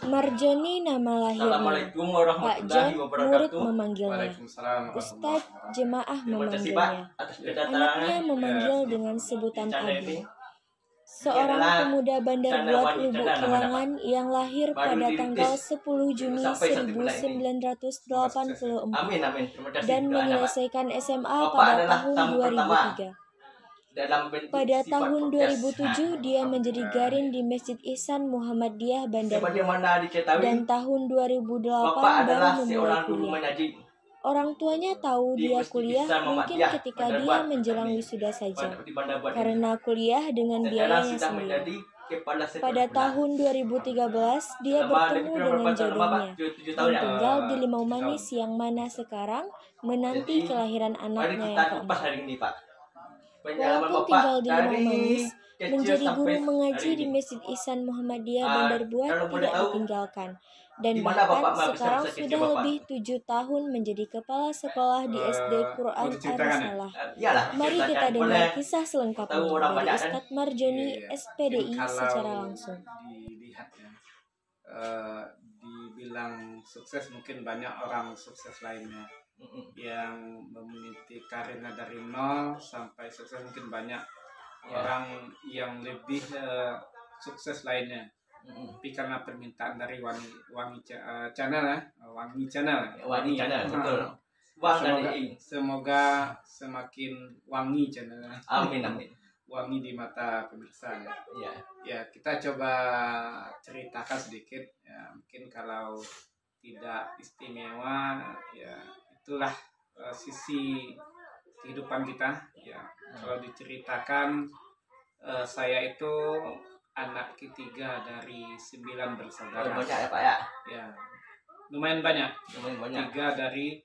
Marjoni nama lahirnya. Assalamualaikum Pak warahmatullahi John, murid wabarakatuh. memanggilnya. Waalaikumsalam Ustadz, jemaah Terima kasih Pak memanggilnya. atas Anaknya kedatangannya. memanggil dengan sebutan Channel Abi. ini. Seorang adalah pemuda Bandar channel Buat Wadi Lubuk Channel Kilangan yang lahir Baru pada dirintis. tanggal 10 Juni Sampai saat ini. 1984 Amin amin. Terima kasih dan doanya, Pak. menyelesaikan SMA Bapak pada adalah tahun tamu pertama 2003. Dalam bentuk Pada sifat tahun podcast. 2007 dia menjadi garin di Masjid Ihsan Muhammadiyah Bandar Buat. Sebagaimana diketahui, Dan tahun 2008 Bapak baru adalah memulai seorang guru kuliah. mengaji Orang tuanya tahu di dia Masjid kuliah Ihsan mungkin Muhammadiyah ketika Bandar dia Buat. menjelang Amin. wisuda saja, Di Bandar Buat ini. karena kuliah dengan Dan sekarang biayanya sudah sendiri. menjadi kepala sekolah Pada sekolah. tahun 2013 dia Selama bertemu lebih kurang dengan berapa tahun, Bapak? jodohnya 7 dan tahun ya? tinggal di Limau Manis yang mana sekarang menanti Jadi, kelahiran Mari anaknya kita yang kupas keempat. hari ini Pak. Pengalaman Walaupun Bapak tinggal di Limau dari Manis, kecil menjadi sampai guru mengaji hari di ini. Masjid Ihsan Muhammadiyah Bandar Buat Kalau boleh tidak tahu, ditinggalkan. Dan di mana bahkan Bapak menghabiskan sekarang masa kecil sudah Bapak? lebih 7 tahun menjadi kepala sekolah di SD Quran mau diceritakan ya? Ar-Risalah. Iyalah, Mari kita ceritakan. dengar Boleh kisah selengkapnya tahu orang dari banyak kan? Ustadz Marjoni Iya. SPDI Kalau secara langsung. dilihat ya, dibilang sukses mungkin banyak orang sukses lainnya yang memiliki karirnya dari nol sampai sukses, mungkin banyak orang yang lebih sukses lainnya. Tapi karena permintaan dari Wangi Channel ya, Wangi Channel, Wangi Channel, betul. Wang dan Ing. Semoga semakin wangi channel, Amin amin. wangi di mata pemirsa ya. Iya. Ya, kita coba ceritakan sedikit ya, mungkin kalau tidak istimewa ya itulah sisi kehidupan kita ya. Kalau diceritakan, saya itu anak ketiga dari 9 bersaudara. Banyak ya Pak ya? Ya, lumayan banyak. Lumayan banyak. 3 dari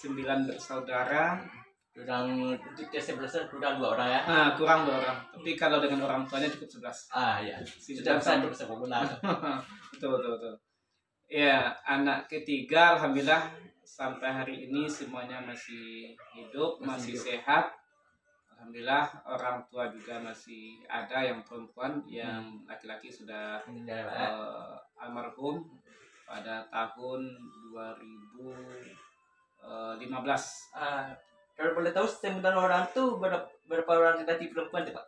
9 bersaudara. Kurang untuk kesebelasan kurang 2 orang ya? Kurang 2 orang. Tapi kalau dengan orang tuanya cukup 11. Iya. 9 Sudah bisa sampai- untuk sekolah. betul. Ya, anak ketiga alhamdulillah sampai hari ini semuanya masih hidup, masih sehat. Alhamdulillah orang tua juga masih ada, yang perempuan, yang laki-laki sudah almarhum pada tahun 2015. Kalau boleh tahu 9 orang tuh berapa orang laki-laki perempuan tuh Pak?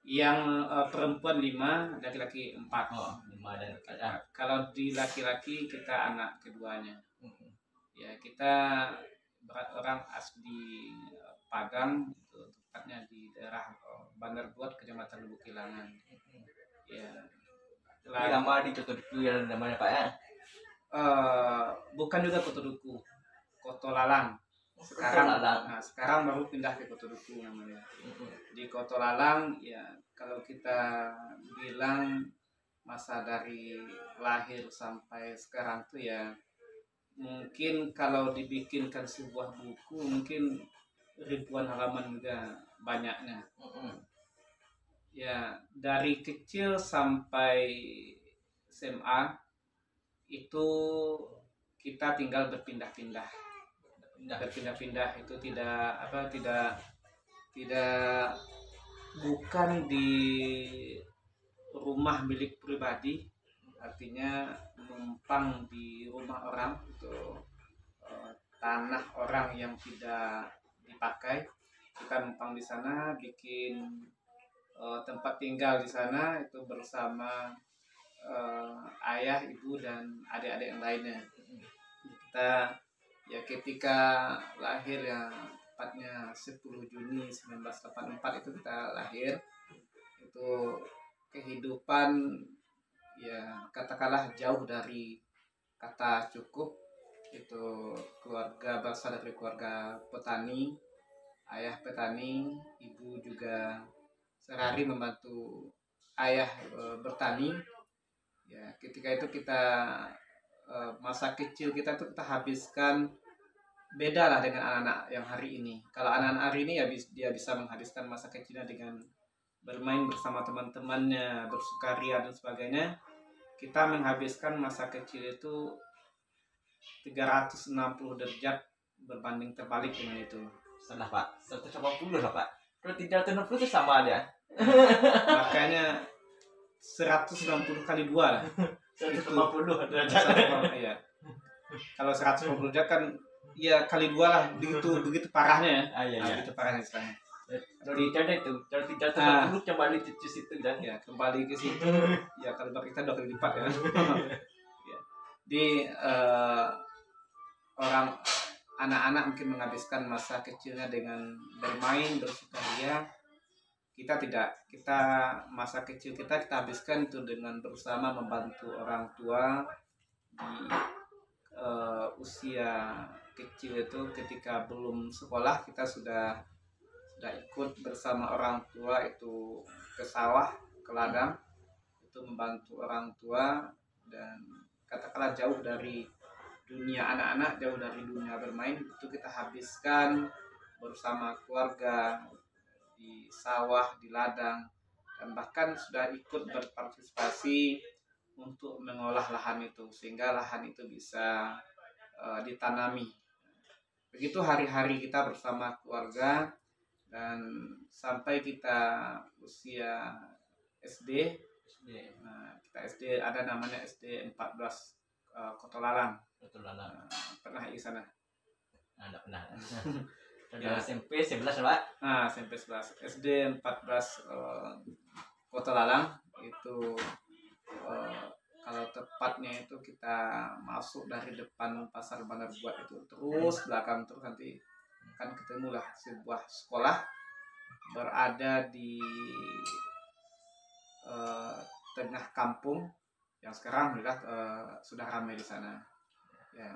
Yang perempuan 5, laki-laki 4. 5 dan 4. Kalau di laki-laki kita anak keduanya. Ya, kita orang asli Padang, itu tepatnya di daerah Bandar Buat, Kecamatan Lubuk Kilangan. Ya. Ini nama di Cotoduku yang namanya Pak ya? Bukan juga Kotoduku, Kotolalang. Sekarang baru pindah ke Kotoduku namanya. Di Kotolalang ya, kalau kita bilang masa dari lahir sampai sekarang tuh ya, mungkin kalau dibikinkan sebuah buku mungkin ribuan halaman juga banyaknya. Ya, dari kecil sampai SMA itu kita tinggal berpindah-pindah itu tidak bukan di rumah milik pribadi, artinya numpang di rumah orang, itu tanah orang yang tidak dipakai, kita numpang di sana, bikin tempat tinggal di sana itu bersama ayah, ibu dan adik-adik yang lainnya. Kita ya ketika lahir ya tepatnya 10 Juni 1984 itu kita lahir, itu kehidupan ya katakanlah jauh dari kata cukup. Itu keluarga berasal dari keluarga petani, ayah petani, ibu juga sehari membantu ayah bertani. Ya, ketika itu kita masa kecil kita tuh kita habiskan beda lah dengan anak-anak yang hari ini. Kalau anak-anak hari ini ya dia bisa menghabiskan masa kecilnya dengan bermain bersama teman-temannya, bersukaria dan sebagainya. Kita menghabiskan masa kecil itu 360 derajat berbanding terbalik dengan itu. Salah Pak, 180 lah Pak. Kalau 360 itu sama aja. Makanya 190 kali 2 lah. 150 derajat. Iya. Kalau 150 derajat kan ya kali 2 lah, begitu parahnya ya. Iya. Begitu parahnya istilahnya. Jadi cara itu, cara 350 kembali ke situ dan Ya kembali ke situ. Ya kalau kita 2 kali lipat ya. Ya. Di orang anak-anak mungkin menghabiskan masa kecilnya dengan bermain, bersukaria. Kita masa kecil kita habiskan itu dengan bersama membantu orang tua di usia kecil itu. Ketika belum sekolah kita sudah ikut bersama orang tua itu ke sawah, ke ladang, itu membantu orang tua, dan katakanlah jauh dari dunia anak-anak, jauh dari dunia bermain, itu kita habiskan bersama keluarga di sawah, di ladang, dan bahkan sudah ikut berpartisipasi untuk mengolah lahan itu sehingga lahan itu bisa ditanami. Begitu hari-hari kita bersama keluarga, dan sampai kita usia SD. Nah, kita SD ada namanya SD 14 Kota Lalang. betul lah. Pernah di sana? Enggak pernah. Ada SMP 11 Pak. Nah, SMP 11. SD 14 Kota Lalang itu kalau tepatnya itu kita masuk dari depan Pasar Bandar Buat itu terus belakang terus nanti kan ketemulah sebuah sekolah berada di tengah kampung yang sekarang sudah ramai di sana. Ya,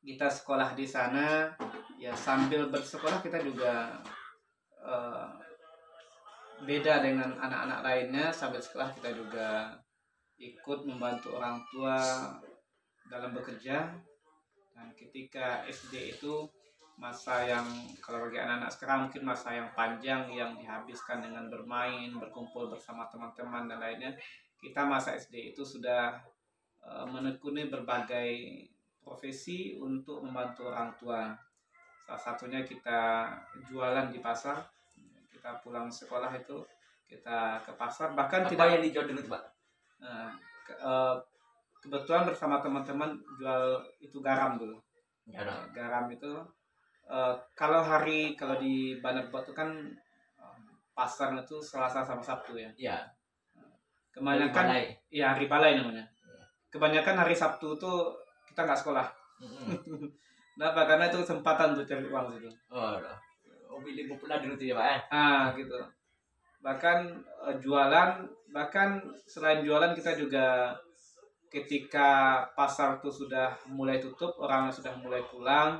kita sekolah di sana, ya sambil bersekolah kita juga beda dengan anak-anak lainnya. Sambil sekolah kita juga ikut membantu orang tua dalam bekerja. Dan ketika SD itu masa yang kalau bagi anak-anak sekarang mungkin masa yang panjang yang dihabiskan dengan bermain, berkumpul bersama teman-teman dan lainnya. Kita masa SD itu sudah menekuni berbagai profesi untuk membantu orang tua. Salah satunya kita jualan di pasar. Kita pulang sekolah itu kita ke pasar, bahkan Apa tidak yang dijual dulu Pak? Kebetulan bersama teman-teman jual itu garam dulu. Garam itu kalau di Bandar Buat itu kan pasar itu Selasa sama Sabtu ya. Iya. Kebanyakan hari balai namanya. Kebanyakan hari Sabtu tuh kita nggak sekolah. Kenapa? Karena itu kesempatan untuk cari uang situ. Pilih populer dulu tuh ya Pak. Gitu. Bahkan jualan, bahkan selain jualan kita juga ketika pasar itu sudah mulai tutup, orang sudah mulai pulang,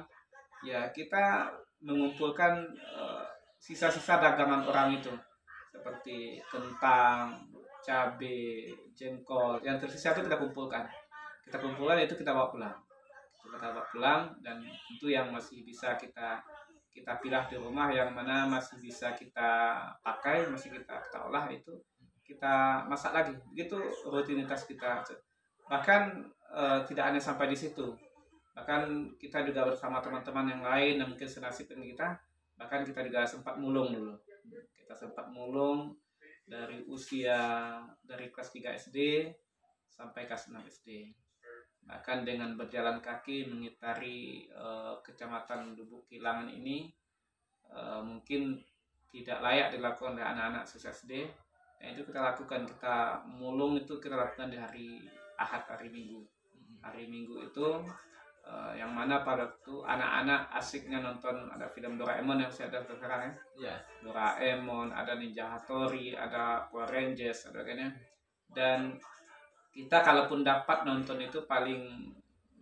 ya kita mengumpulkan sisa-sisa dagangan orang itu seperti kentang, cabai, jengkol, yang tersisa itu kita kumpulkan itu kita bawa pulang, dan itu yang masih bisa kita pilah di rumah, yang mana masih bisa kita pakai, masih kita olah, itu kita masak lagi. Begitu rutinitas kita. Bahkan tidak hanya sampai di situ, bahkan kita juga bersama teman-teman yang lain yang mungkin senasib dengan kita, bahkan kita juga sempat mulung dulu. Kita sempat mulung dari kelas 3 SD sampai kelas 6 SD. Bahkan dengan berjalan kaki mengitari kecamatan Lubuk Kilangan ini mungkin tidak layak dilakukan oleh anak-anak siswa SD. Nah, itu kita lakukan, kita mulung itu kita lakukan di hari Ahad, hari Minggu. Hari Minggu itu yang mana pada waktu anak-anak asiknya nonton ada film Doraemon yang saya ada sekarang ya. Doraemon, ada Ninja Hattori, ada Power Rangers, ada kayaknya. Dan kita kalaupun dapat nonton itu paling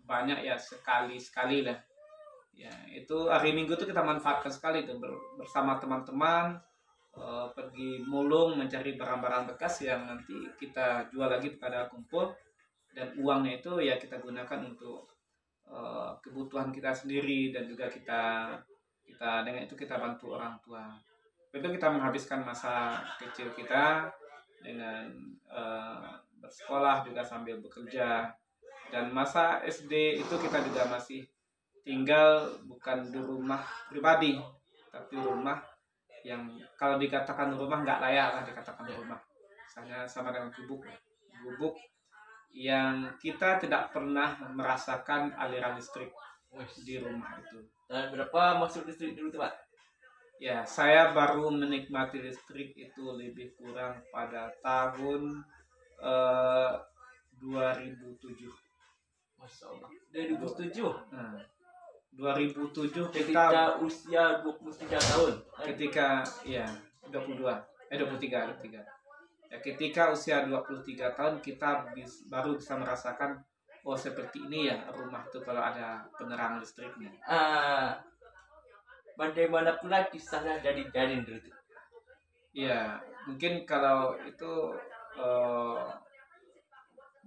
banyak ya sekali lah. Ya, itu hari Minggu itu kita manfaatkan sekali itu bersama teman-teman pergi mulung mencari barang-barang bekas yang nanti kita jual lagi pada kumpul, dan uangnya itu ya kita gunakan untuk kebutuhan kita sendiri, dan juga kita dengan itu kita bantu orang tua. Itu kita menghabiskan masa kecil kita dengan bersekolah juga sambil bekerja. Dan masa SD itu kita juga masih tinggal bukan di rumah pribadi, tapi rumah yang kalau dikatakan rumah nggak layak lah dikatakan rumah. Misalnya sama dengan gubuk yang kita tidak pernah merasakan aliran listrik di rumah itu. Dan berapa masuk listrik dulu tuh Pak? Ya, saya baru menikmati listrik itu lebih kurang pada tahun 2007. Masya Allah. 2007. Nah, 2007 Ketika usia 23 tahun. ketika ya 23. Ya, ketika usia 23 tahun kita baru bisa merasakan oh seperti ini ya rumah itu kalau ada penerangan listriknya. Bagaimana pula kisahnya jadi janin dulu tuh? Ya, mungkin kalau itu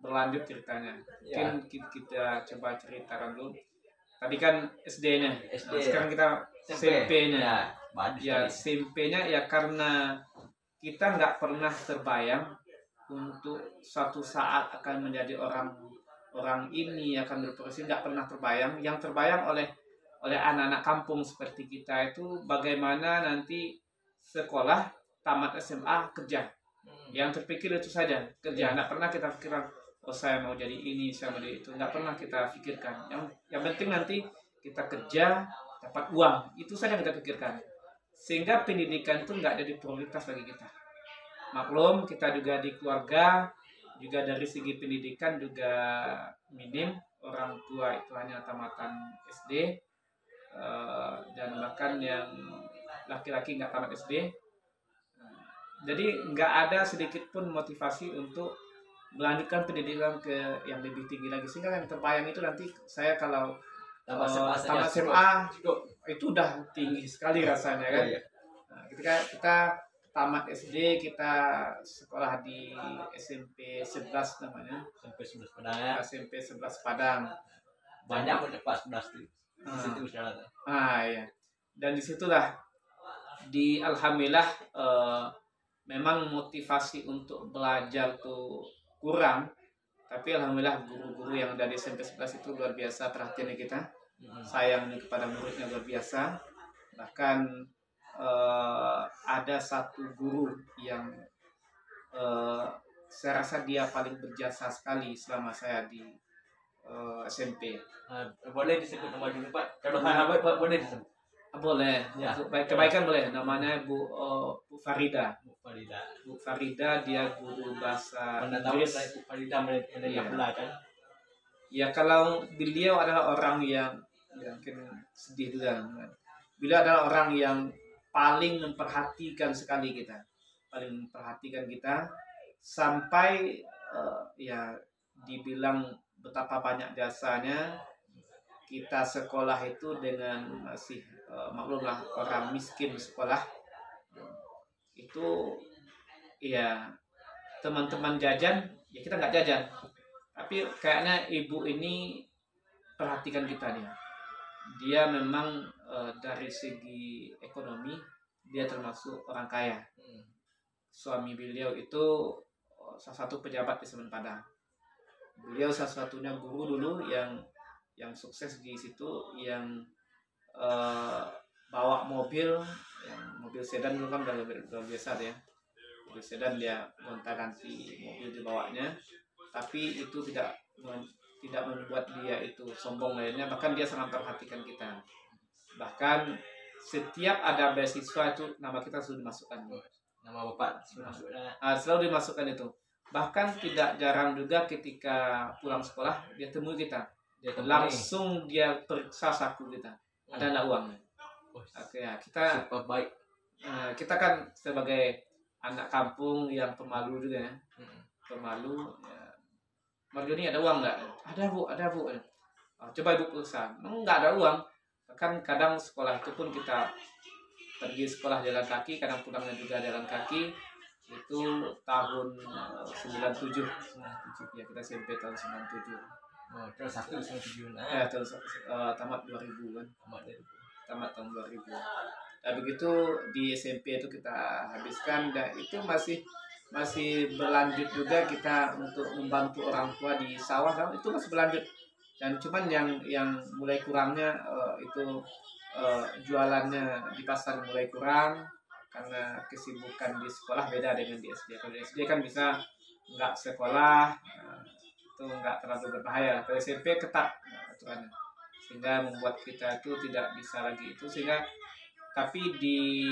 berlanjut ceritanya. Ya. Mungkin kita coba ceritakan dulu. Tadi kan SD-nya. SD. Nah, sekarang kita SMP-nya. Ya, bagus Ya, sekali. SMP-nya ya karena kita nggak pernah terbayang untuk suatu saat akan menjadi orang ini akan berprofesi, nggak pernah terbayang. Yang terbayang oleh anak-anak kampung seperti kita itu bagaimana nanti sekolah tamat SMA kerja. Yang terpikir itu saja kerja. Nggak pernah kita pikirkan oh saya mau jadi ini, saya mau jadi itu. Nggak pernah kita pikirkan. Yang penting nanti kita kerja dapat uang, itu saja yang kita pikirkan. Sehingga pendidikan itu nggak jadi prioritas bagi kita. Maklum kita juga di keluarga juga dari segi pendidikan juga minim, orang tua itu hanya tamatan SD dan bahkan yang laki-laki nggak tamat SD. Jadi nggak ada sedikit pun motivasi untuk melanjutkan pendidikan ke yang lebih tinggi lagi. Sehingga yang terbayang itu nanti saya kalau tamat SMA itu udah tinggi sekali rasanya kan. Nah, ketika kita tamat SD kita sekolah di SMP 11 namanya. SMP 11 Padang ya. SMP 11 Padang. Banyak Pak 11 tuh. Di situ sekarang. Ya. Dan disitulah alhamdulillah memang motivasi untuk belajar tuh kurang, tapi alhamdulillah guru-guru yang dari SMP 11 itu luar biasa perhatiannya kita, sayangnya kepada muridnya luar biasa. Bahkan ada satu guru yang saya rasa dia paling berjasa sekali selama saya di SMP. Boleh disebut nama dulu Pak? Kalau sahabat Pak boleh disebut. Boleh, Ya. kebaikan boleh. Namanya Bu Farida. Bu Farida dia guru bahasa Mana tahu Inggris. saya Bu Farida mendengar pula kan? Ya kalau beliau adalah orang yang mungkin sedih juga. Beliau adalah orang yang paling memperhatikan sekali kita, sampai ya dibilang betapa banyak jasanya. Kita sekolah itu dengan masih maklumlah orang miskin sekolah itu ya teman-teman jajan ya kita nggak jajan, tapi kayaknya ibu ini perhatikan kita dia memang dari segi ekonomi dia termasuk orang kaya. Suami beliau itu salah satu pejabat di Semen Padang. Beliau salah satunya guru dulu yang sukses di situ, yang bawa mobil sedan dulu kan udah biasa ya. Mobil sedan dia gonta-ganti mobil dibawanya, tapi itu tidak membuat dia itu sombong lainnya. Bahkan dia sangat perhatikan kita. Bahkan setiap ada beasiswa itu nama kita sudah dimasukkan. Nama Bapak sudah masuknya. Selalu dimasukkan itu. Bahkan tidak jarang juga ketika pulang sekolah dia temui kita. Langsung dia periksa saku kita. Ada enggak uangnya? Oke ya, kita super baik. Kita kan sebagai anak kampung yang pemalu juga ya. Pemalu ya. Marjoni ada uang enggak? Ada bu. Coba ibu periksa. Enggak ada uang. Kan kadang sekolah itu pun kita pergi sekolah jalan kaki, kadang pulangnya juga jalan kaki. Itu tahun 97 ya, kita SMP tahun 97. Terus 197 Terus tamat 2000 kan. Tamat tahun 2000. Nah, begitu di SMP itu kita habiskan dan itu masih berlanjut juga kita untuk membantu orang tua di sawah kan, itu masih berlanjut. Dan cuman yang mulai kurangnya itu jualannya di pasar mulai kurang karena kesibukan di sekolah beda dengan di SD. Kalau di SD kan bisa nggak sekolah, itu nggak terlalu berbahaya. Kalau SMP ketat aturannya, sehingga membuat kita itu tidak bisa lagi itu, sehingga tapi di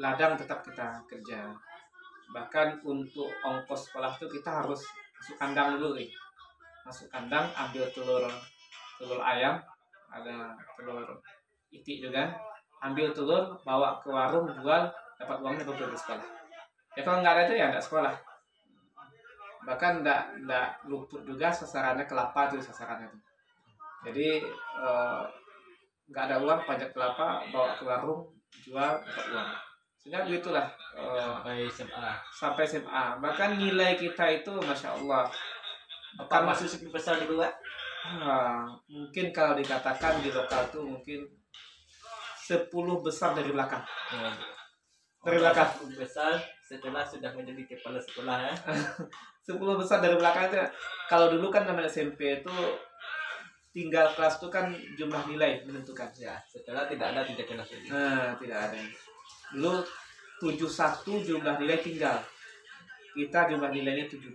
ladang tetap kita kerja. Bahkan untuk ongkos sekolah itu kita harus masuk kandang dulu nih. Masuk kandang, ambil telur ayam, ada telur itik juga, ambil telur, bawa ke warung, jual, dapat uangnya baru ke sekolah. Ya kalau nggak ada itu ya nggak sekolah. Bahkan nggak luput juga sasarannya kelapa tuh sasarannya tuh. Jadi nggak ada uang, pajak kelapa, bawa ke warung, jual, dapat uang. Sehingga begitulah sampai SMA. Bahkan nilai kita itu masya Allah. Apa masuk sepi besar dulu, Pak? Mungkin kalau dikatakan di lokal tuh mungkin 10 besar dari belakang. Dari belakang. 10 besar setelah sudah menjadi kepala sekolah ya. 10 besar dari belakang itu. Kalau dulu kan namanya SMP itu tinggal kelas itu kan jumlah nilai menentukan. Ya, setelah tidak ada tidak kelas lagi. Tidak ada. Dulu 71 jumlah nilai tinggal. Kita jumlah nilainya 72.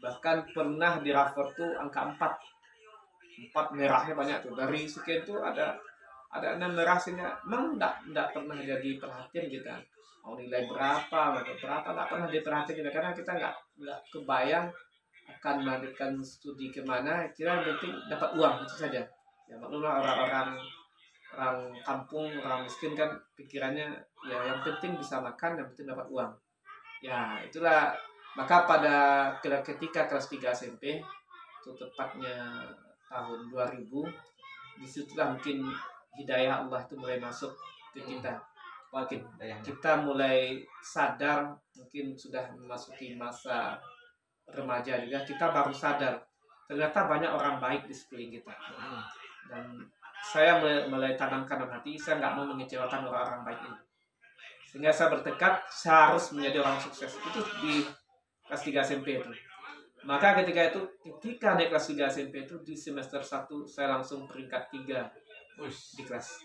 Bahkan pernah di rapor tuh angka 4 merahnya banyak tuh. Dari sekian tuh ada 6 merah, sehingga memang enggak pernah jadi perhatian kita. Mau nilai berapa enggak pernah diperhatikan kita, karena kita enggak kebayang akan melanjutkan studi kemana. Kira yang penting dapat uang itu saja. Ya maklumlah orang kampung, orang miskin kan pikirannya ya yang penting bisa makan, yang penting dapat uang. Ya itulah. Maka pada ketika kelas 3 SMP itu tepatnya tahun 2000, disitulah mungkin hidayah Allah itu mulai masuk ke kita. Kita mulai sadar, mungkin sudah memasuki masa remaja juga, kita baru sadar ternyata banyak orang baik di sekeliling kita. Dan saya mulai tanamkan dalam hati, saya nggak mau mengecewakan orang-orang baik ini. Sehingga saya bertekad, saya harus menjadi orang sukses. Itu di kelas 3 SMP itu. Maka ketika naik kelas 3 SMP itu, di semester 1 saya langsung peringkat 3 di kelas.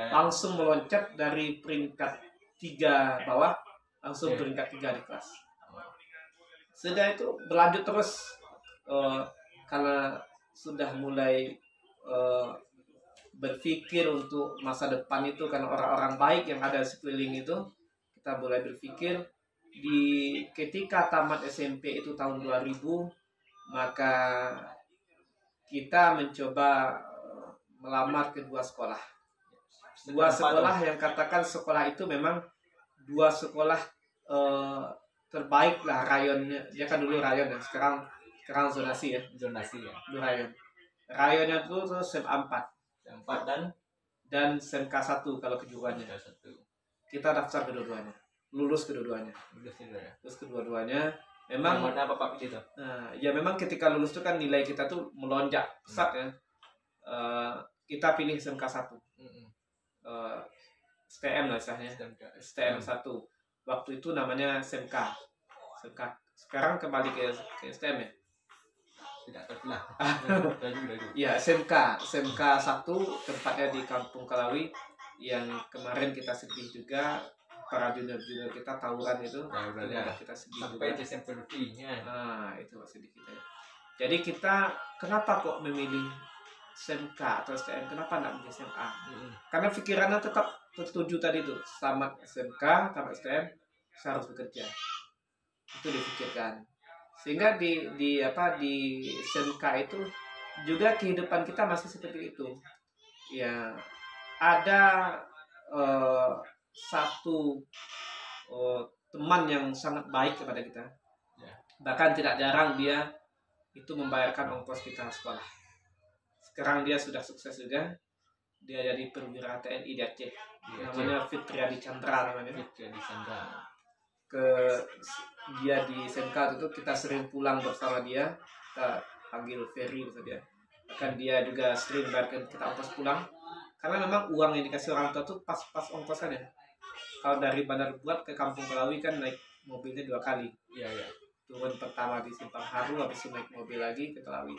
Langsung meloncat dari peringkat 3 bawah langsung peringkat 3 di kelas. Sudah itu berlanjut terus karena sudah mulai berpikir untuk masa depan itu, karena orang-orang baik yang ada di sekeliling itu, kita mulai berpikir. Ketika tamat SMP itu tahun 2000, maka kita mencoba melamar ke 2 sekolah. 2 sekolah yang katakan sekolah itu memang 2 sekolah terbaik lah rayonnya. Dia kan dulu rayon ya, sekarang zonasi ya. Zonasi ya. Dulu rayon. Rayonnya itu SMA 4. SMA 4 dan SMK 1 kalau kejuruannya. Kita daftar kedua-duanya. Lulus kedua-duanya. Lulus kedua-duanya. Memang mana Bapak itu? Ya memang ketika lulus itu kan nilai kita tuh melonjak pesat ya. Kita pilih SMK 1. STM lah istilahnya. STM 1. Waktu itu namanya SMK. Sekarang kembali ke STM ya. Tidak tahu lah. Ya SMK 1 tempatnya di Kampung Kalawi, yang kemarin kita sedih juga. Para junior kita tawuran itu, kita sedih sampai juga. SMP rutinnya. Itu sedih kita. Jadi kita kenapa kok memilih SMK atau STM? Kenapa nggak milih SMA? Karena pikirannya tetap tertuju tadi tuh, tamat SMK, tamat STM, saya harus bekerja. Itu dipikirkan. Sehingga di SMK itu juga kehidupan kita masih seperti itu. Ya ada satu teman yang sangat baik kepada kita. Bahkan tidak jarang dia itu membayarkan ongkos kita sekolah. Sekarang dia sudah sukses juga. Dia jadi perwira TNI di Aceh. Namanya Fitriadi Chandra namanya. Dia di SMK itu kita sering pulang bersama dia. Kita panggil Ferry saja. Bahkan dia juga sering bayarkan kita ongkos pulang. Karena memang uang yang dikasih orang tua tuh pas ongkosan ya. Kalau dari Bandar Buat ke Kampung Kalawi kan naik mobilnya 2 kali. Iya. Turun pertama di Simpang Haru, habis itu naik mobil lagi ke Kalawi.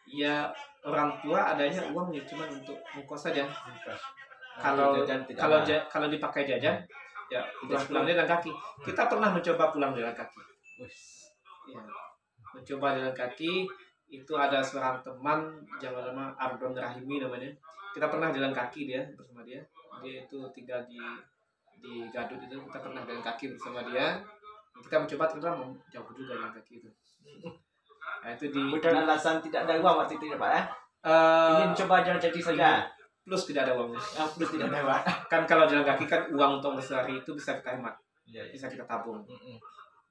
Ya orang tua adanya uang ya cuma untuk ongkos saja. Kalau dipakai jajan, ya pulangnya jalan kaki. Kita pernah mencoba pulang jalan kaki. Ya. mencoba jalan kaki. Itu ada seorang teman yang bernama Ardon Rahimi namanya. Kita pernah jalan kaki bersama dia. Dia itu tinggal di Gadut itu. Kita pernah jalan kaki bersama dia. Kita mencoba ternyata jauh juga jalan kaki itu. Nah, itu Bukan alasan tidak ada uang waktu itu ya Pak ya? Ingin coba jalan kaki saja. Plus tidak ada uangnya. Plus tidak ada uang. Kan kalau jalan kaki kan uang untuk bersehari itu bisa kita hemat, bisa kita tabung.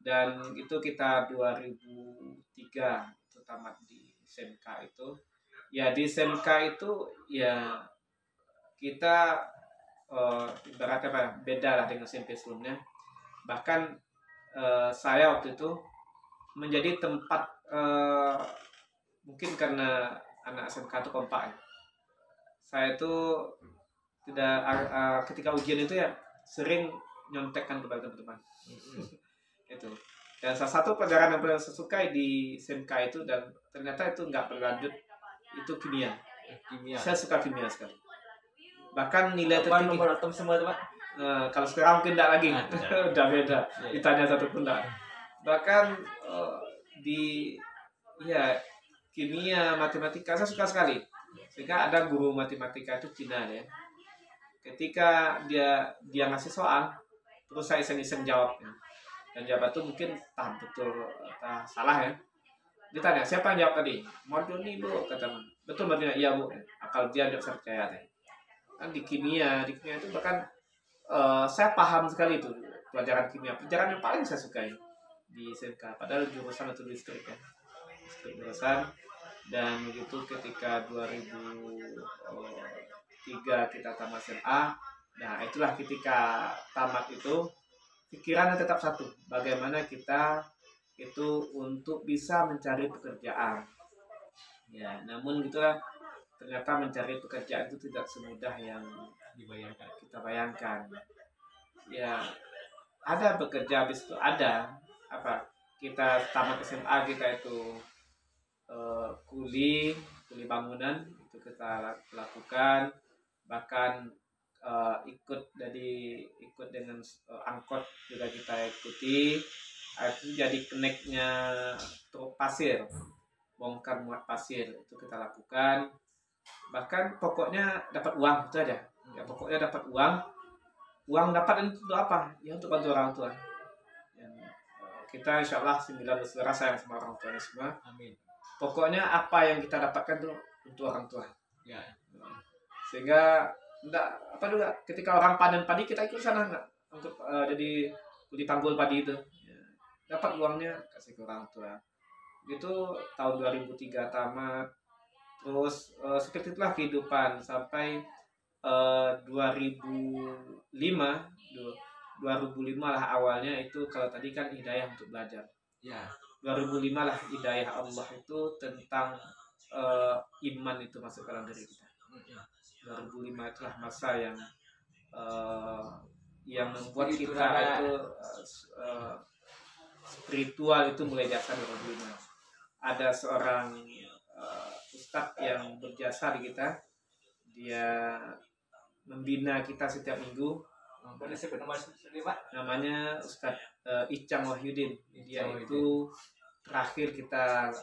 Dan itu kita 2003 itu tamat di SMK itu. Ya di SMK itu ya kita ibaratnya apa, beda lah dengan SMP sebelumnya. Bahkan saya waktu itu menjadi tempat mungkin karena anak SMK itu kompak ya. Saya itu tidak ketika ujian itu ya sering nyontekkan kepada teman-teman. Itu. Dan salah satu pelajaran yang paling saya sukai di SMK itu dan ternyata itu nggak berlanjut itu kimia. Saya suka kimia sekali. Bahkan nilai tertinggi. Nomor atom semua Pak? Kalau sekarang mungkin tidak lagi. Udah beda. Ditanya satu pun tidak. Bahkan di kimia, matematika saya suka sekali. Sehingga ada guru matematika itu Cina ya. Ketika dia ngasih soal, terus saya iseng-iseng jawabnya. Dan jawab itu mungkin entah betul entah salah ya. Ditanya, siapa yang jawab tadi? Mardoni Bu, kata man. Betul Mardoni? Iya Bu. Akal dia tidak bisa percaya. Kan di kimia itu bahkan saya paham sekali itu pelajaran kimia. Pelajaran yang paling saya sukai di SMK. Padahal jurusan itu listrik ya. Listrik jurusan. Dan begitu ketika 2003 kita tamat SMA. Nah itulah ketika tamat itu pikirannya tetap satu, bagaimana kita itu untuk bisa mencari pekerjaan. Ya, namun gitulah ternyata mencari pekerjaan itu tidak semudah yang kita bayangkan. Ya, ada bekerja habis itu ada apa? Kita tamat SMA kita itu kuli bangunan itu kita lakukan, bahkan ikut dengan angkot juga kita ikuti. Itu jadi keneknya truk pasir, bongkar muat pasir itu kita lakukan. Bahkan pokoknya dapat uang itu aja. Ya pokoknya dapat uang dapat untuk apa? Ya untuk bantu orang tua. Dan kita insyaallah 9 bersaudara sayang sama orang tuanya semua. Amin. Pokoknya apa yang kita dapatkan itu untuk orang tua. Ya. Sehingga enggak apa juga ketika orang panen padi kita ikut sana enggak untuk jadi kuli panggul padi itu ya, dapat uangnya kasih ke orang tua. Itu tahun 2003 tamat. Terus seperti itulah kehidupan sampai 2005 lah awalnya itu. Kalau tadi kan hidayah untuk belajar Ya. 2005 lah hidayah Allah itu tentang iman itu masuk ke dalam diri kita. 2005 itulah masa yang membuat kita itu spiritual itu mulai jasa. 2005 ada seorang ustadz yang berjasa di kita, dia membina kita setiap minggu. Boleh sebut nama sendiri Pak? Namanya Ustadz Icang Wahyudin. Dia itu terakhir kita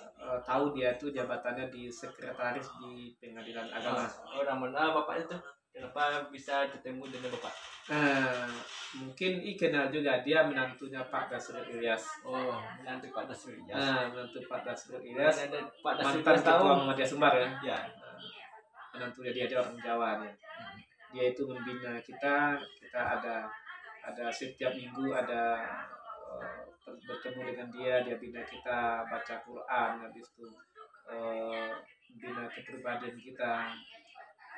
tahu dia itu jabatannya di sekretaris di Pengadilan Agama. Mana Bapak itu? Kenapa bisa ketemu dengan Bapak? Mungkin kenal juga, dia menantunya Pak Dasrul Ilyas. Oh, menantu Pak Dasrul Ilyas. Menantu Pak Dasrul Ilyas. Pak Dasrul mantan Ilyas ketua Muhammadiyah Sumbar ya. Ya. Menantunya dia orang Jawa ya. Dia itu membina kita ada setiap minggu ada bertemu dengan dia bina kita, baca Quran, habis itu bina kepribadian kita.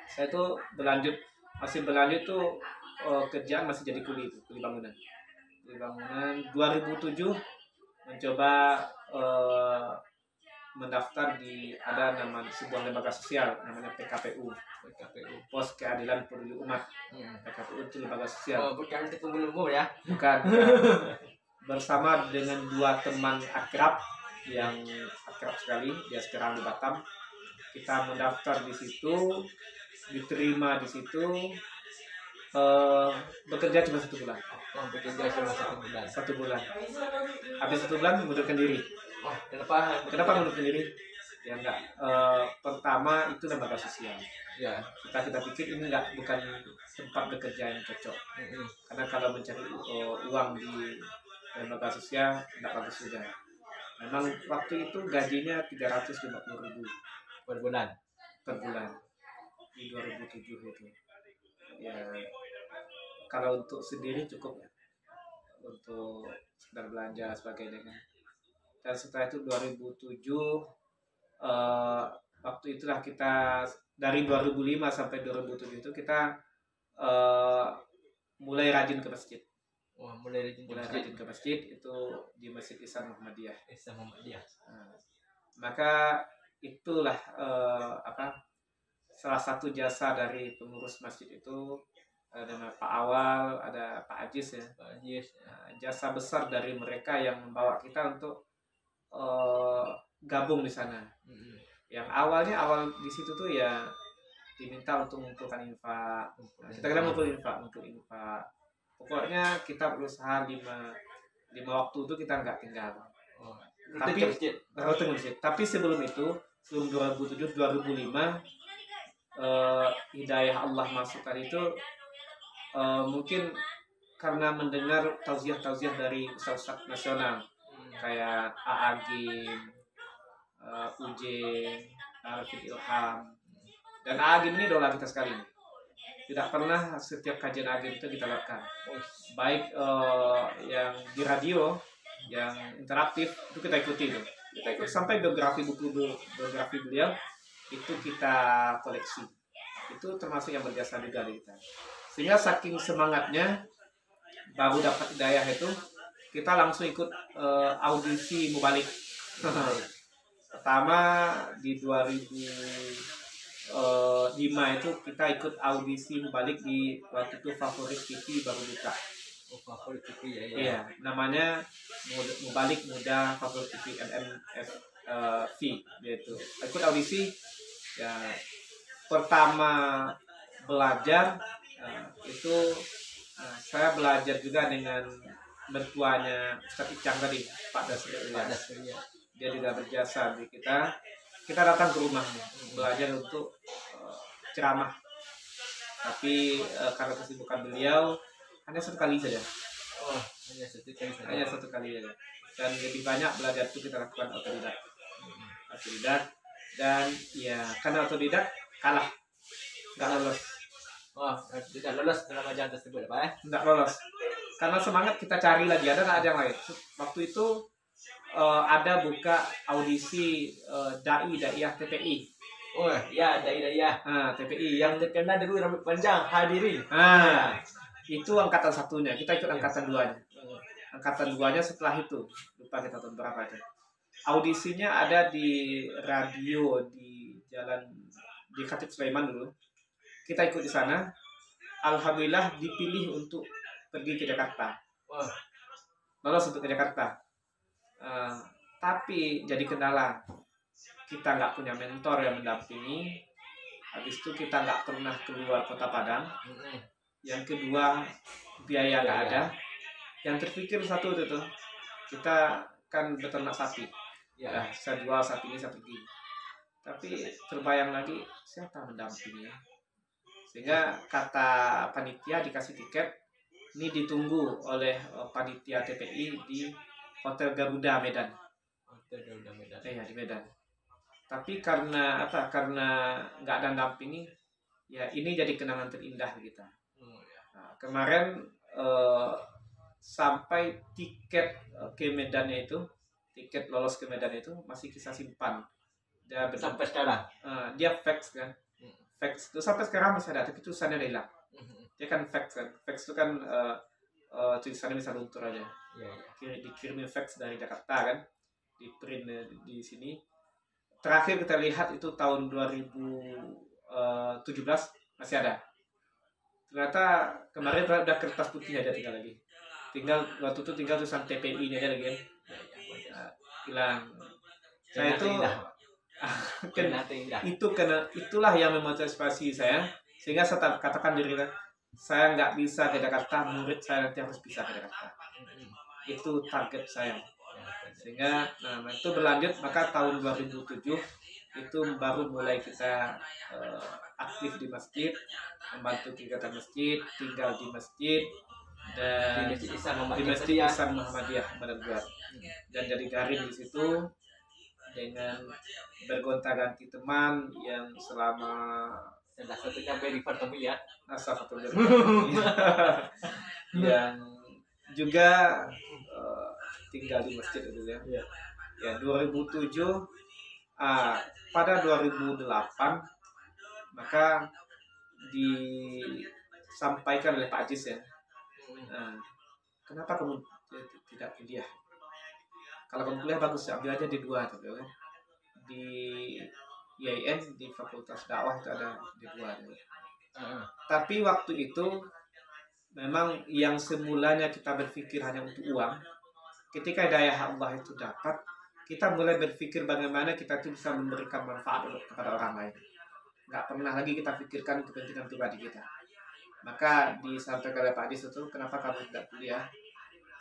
Saya tuh masih berlanjut tuh kerjaan masih jadi kuli bangunan 2007 mencoba mendaftar di ada sebuah lembaga sosial namanya PKPU, Pos Keadilan Peduli Umat. PKPU itu lembaga sosial. Bukan ketemu ya? Bukan. Bersama dengan 2 teman akrab yang akrab sekali, dia sekarang di Batam. Kita mendaftar di situ, diterima di situ, bekerja cuma 1 bulan. Bekerja cuma 1 bulan. 1 bulan. Habis 1 bulan mengundurkan diri. Oh, kenapa Kenapa ngundurkan diri? Ya enggak. Pertama itu lembaga sosial. Ya. Kita pikir ini bukan tempat bekerja yang cocok. Karena kalau mencari uang di lembaga sosial tidak bagus juga. Memang waktu itu gajinya 350.000 per bulan. Di 2007 itu. Ya, kalau untuk sendiri cukup ya. Untuk sekedar belanja sebagainya kan. Dan setelah itu 2007 waktu itulah kita dari 2005 sampai 2007 itu kita mulai rajin ke masjid. Wah, mulai rajin ke masjid itu di Masjid Ihsan Muhammadiyah. Nah, maka itulah salah satu jasa dari pengurus masjid itu, ada Pak Awal, ada Pak Ajis ya. Jasa besar dari mereka yang membawa kita untuk gabung di sana. Yang awal di situ tuh ya diminta untuk mengumpulkan infak. Kita kira ngumpulin infak. Pokoknya kita berusaha 5 waktu itu kita nggak tinggal. Tapi sebelum itu, sebelum 2007 2005 hidayah Allah masuk tadi itu mungkin karena mendengar tausiah dari ustaz nasional kayak Aagim, UJ, Arifin Ilham, dan Aagim ini idola kita sekali. Tidak pernah setiap kajian Aagim itu kita lakukan, baik yang di radio, yang interaktif itu kita ikuti tuh. Kita ikut sampai biografi beliau itu kita koleksi. Itu termasuk yang berjasa juga di kita. Sehingga saking semangatnya baru dapat hidayah itu kita langsung ikut audisi Mubalik. Pertama di 2005 itu kita ikut audisi Mubalik di waktu itu Favorit TV baru buka. Favorit TV ya. Iya, namanya Mubalik Muda Favorit TV MMFV yaitu. Ikut audisi ya, pertama belajar itu saya belajar juga dengan mertuanya Ustaz Icang tadi, Pak Dasriyah. Dia juga berjasa di kita. Kita datang ke rumahnya belajar untuk ceramah. Tapi karena kesibukan beliau hanya satu kali saja. Hanya satu kali saja. Dan lebih banyak belajar itu kita lakukan otodidak. Dan ya karena otodidak kalah, nggak lolos. Tidak lolos dalam ajaran tersebut, Pak ya? Nggak lolos. Karena semangat kita cari lagi, ada nggak yang lain. Waktu itu ada buka audisi Daiyah TPI. Oh ya, Daiyah. TPI Yang terkenal dulu rambut panjang, hadirin. Itu angkatan satunya, kita ikut angkatan 2-nya. Angkatan 2-nya setelah itu, lupa kita tahun berapa itu. Audisinya ada di radio di jalan di Khatib Sulaiman dulu. Kita ikut di sana. Alhamdulillah dipilih untuk pergi ke Jakarta. Lolos untuk ke Jakarta. Tapi jadi kendala. Kita nggak punya mentor yang mendampingi. Habis itu kita nggak pernah keluar kota Padang. Yang kedua, biaya nggak ada. Yang terpikir satu itu tuh, kita kan beternak sapi. Ya, saya jual sapinya, saya pergi. Tapi terbayang lagi, siapa mendampingi? Sehingga kata panitia dikasih tiket, ini ditunggu oleh panitia TPI di Hotel Garuda Medan. Iya, di Medan. Tapi karena nggak ada dampingi, ya ini jadi kenangan terindah kita. Nah, kemarin sampai tiket ke Medannya itu, tiket lolos ke Medan itu masih kita simpan. Dia sampai sekarang. Dia fax kan. Fax itu sampai sekarang masih ada, tapi tulisannya udah hilang. Dia kan fax kan. Fax itu kan tulisannya bisa luntur aja. Dikirimin fax dari Jakarta kan, di print di sini. Terakhir kita lihat itu tahun 2017 masih ada. Ternyata kemarin udah kertas putih aja tinggal lagi. Waktu itu tinggal tulisan TPI-nya aja lagi kan. Hilang. Saya itu itulah yang memotivasi saya, sehingga saya katakan diri saya nggak bisa ke Jakarta, murid saya nanti harus bisa ke Jakarta. Itu target saya. Sehingga itu berlanjut, maka tahun 2007 itu baru mulai kita aktif di masjid, membantu kegiatan masjid, tinggal di masjid dan Di Masjid Ihsan di Muhammadiyah Masjid tadi ya. Ihsan Muhammadiyah Barat. Dan jadi garing di situ dengan bergonta-ganti teman yang selama Salah satunya Beri Fartomi ya. satu yang juga tinggal di masjid itu ya. Iya. Ya 2007 pada 2008 maka disampaikan oleh Pak Ajis ya. Kenapa kamu tidak kuliah? Kalau kamu kuliah bagus, ambil aja D2 gitu kan. Di IAIN di Fakultas Dakwah itu ada D2 gitu. Tapi waktu itu memang yang semulanya kita berpikir hanya untuk uang, ketika hidayah Allah itu dapat, kita mulai berpikir bagaimana kita itu bisa memberikan manfaat kepada orang lain. Nggak pernah lagi kita pikirkan kepentingan pribadi kita. Maka disampaikan oleh Pak Adis itu, kenapa kamu tidak kuliah?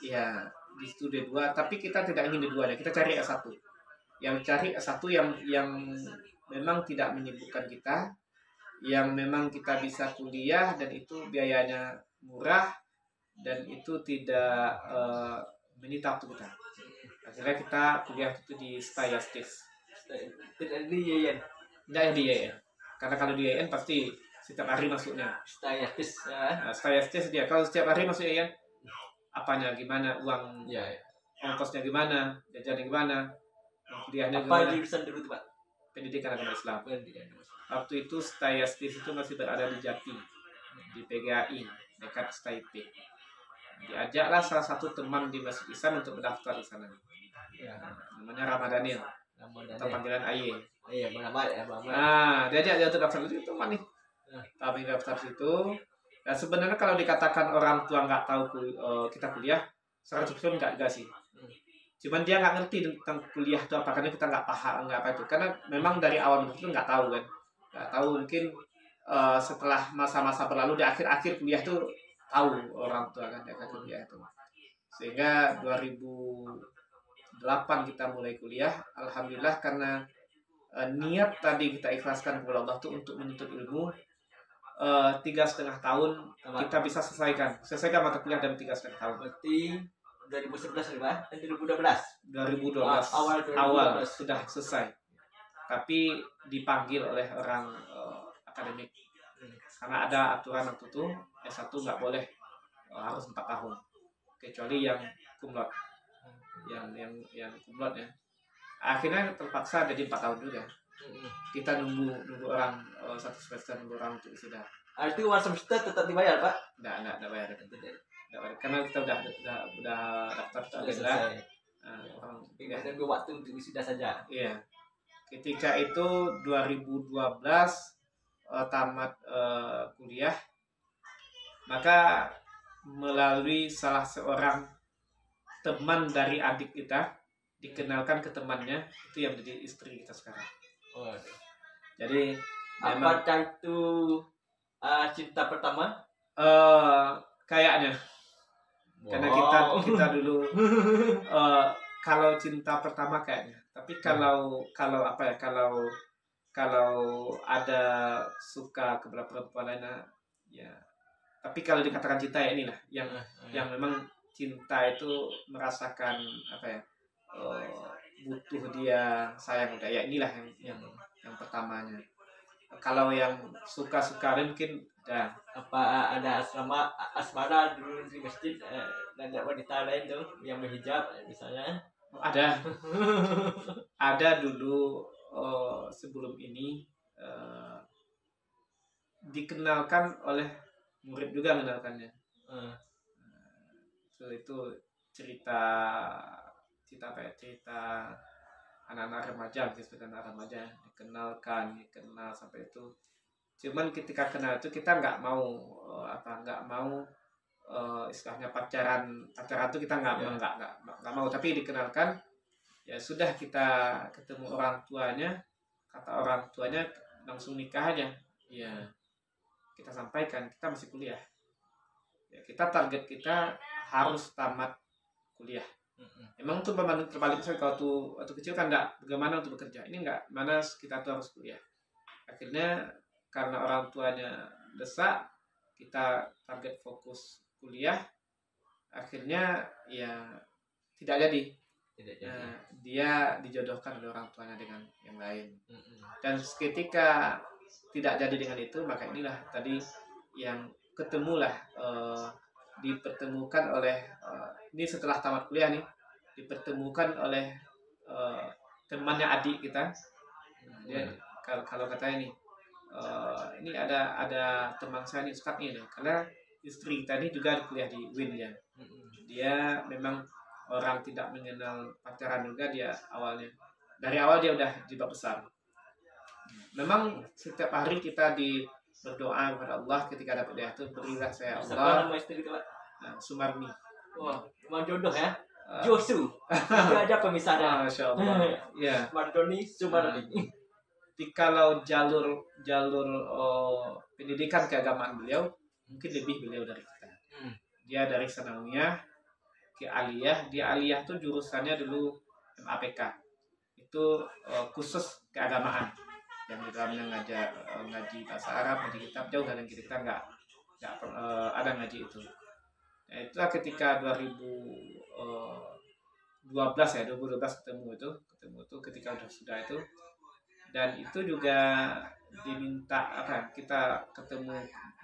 Ya, di studi D2, tapi kita tidak ingin D2-nya, kita cari S1. Yang cari S1 yang memang tidak menyibukkan kita, yang memang kita bisa kuliah dan itu biayanya murah dan itu tidak menyita waktu kita. Akhirnya kita kuliah itu di Stayastis. Tidak di Yayan. Tidak di IAIN. Karena kalau di IAIN pasti setiap hari masuknya. Stayatis. Stayastis dia kalau setiap hari masuk IAIN, apanya gimana, uang Ya. ongkosnya gimana, jajannya gimana, kuliahnya Apa gimana, jurusan dulu tuh Pak? pendidikan agama Islam. Pendidikan. Waktu itu Stayastis itu masih berada di Jati, di PGAI, dekat Staipik. Diajaklah salah satu teman di Masjid Ihsan untuk mendaftar di sana. Ya. Namanya Ramadhanil, Nama atau panggilan Aye. Iya, Muhammad ya, Muhammad. Diajak dia untuk daftar itu teman nih. Kami daftar situ. Dan sebenarnya kalau dikatakan orang tua nggak tahu kita kuliah, 100% nggak sih. Cuman dia nggak ngerti tentang kuliah itu apa, karena kita nggak paham nggak apa itu. Karena memang dari awal itu nggak tahu kan. Nggak tahu, mungkin setelah masa-masa berlalu di akhir-akhir kuliah tuh tahu orang tua kan ya kuliah itu. Sehingga 2008 kita mulai kuliah. Alhamdulillah karena niat tadi kita ikhlaskan kepada Allah tuh untuk menuntut ilmu. 3,5 tahun kita bisa selesaikan mata kuliah dalam 3,5 tahun. Berarti 2011 ya Pak? Dan 2012. 2012 Awal awal 2012. sudah selesai. Tapi dipanggil oleh orang akademik. Karena ada aturan waktu itu S1 nggak boleh, harus 4 tahun. Kecuali yang kumlot. Yang kumlot ya. Akhirnya terpaksa jadi 4 tahun juga. Kita nunggu orang 1 semester, nunggu orang untuk sudah. Artinya uang semester tetap dibayar Pak? Nggak bayar. Karena kita udah daftar Sudah sudah. selesai. Orang Tinggal nunggu waktu untuk wisuda saja. iya. Ketika itu 2012 tamat kuliah, maka melalui salah seorang teman dari adik kita dikenalkan ke temannya, itu yang menjadi istri kita sekarang. Oh. Jadi memang Apakah itu cinta pertama? kayaknya karena kita dulu kalau cinta pertama kayaknya, tapi kalau apa ya, kalau ada suka kepada perempuan lainnya ya, tapi kalau dikatakan cinta ya inilah yang memang cinta itu merasakan apa ya, butuh dia, sayang udah ya, inilah yang pertamanya. Kalau yang suka mungkin ada. Apa ada asmara dulu di masjid dan ada wanita lain tuh yang berhijab misalnya? Ada dulu sebelum ini dikenalkan oleh murid juga mengenalkannya. Itu cerita apa ya, cerita anak-anak remaja, disebut anak remaja, dikenal sampai itu. Cuman ketika kenal itu kita nggak mau istilahnya pacaran itu kita nggak mau, tapi dikenalkan ya sudah, kita ketemu orang tuanya, kata orang tuanya langsung nikah aja. Ya kita sampaikan kita masih kuliah, ya kita target kita harus tamat kuliah. Emang tuh memang terbalik, misalnya kalau waktu kecil kan enggak bagaimana untuk bekerja, ini enggak, mana kita tuh harus kuliah. Akhirnya karena orang tuanya desak, kita target fokus kuliah, akhirnya ya tidak jadi. Tidak jadi. Nah, dia dijodohkan oleh orang tuanya dengan yang lain. Dan ketika tidak jadi dengan itu, maka inilah tadi yang ketemulah, dipertemukan oleh, ini setelah tamat kuliah nih, dipertemukan oleh temannya adik kita. Dia kalau katanya nih, ini ada teman saya nih Ustadz nih, karena istri kita ini juga kuliah di UIN ya. Dia memang orang tidak mengenal pacaran juga, dia awalnya dari awal dia udah jiwa besar. Memang setiap hari kita berdoa kepada Allah ketika dapat dia itu, berilah saya Siapa Allah. nama istri itu, Pak? Sumarni. Wah, memang jodoh ya. Josu. Itu ada pemisahnya. Masya Allah. Ya. Mardoni Sumarni. Kalau jalur pendidikan keagamaan beliau mungkin lebih beliau dari kita. Dia dari sanawiyah ke aliyah. Dia aliyah tuh jurusannya dulu MAPK. Itu khusus keagamaan. Yang di dalamnya ngaji bahasa Arab, ngaji kitab, jauh dari kita nggak ada ngaji itu. Nah, itulah ketika 2012 ketemu itu ketika sudah itu, dan itu juga diminta kita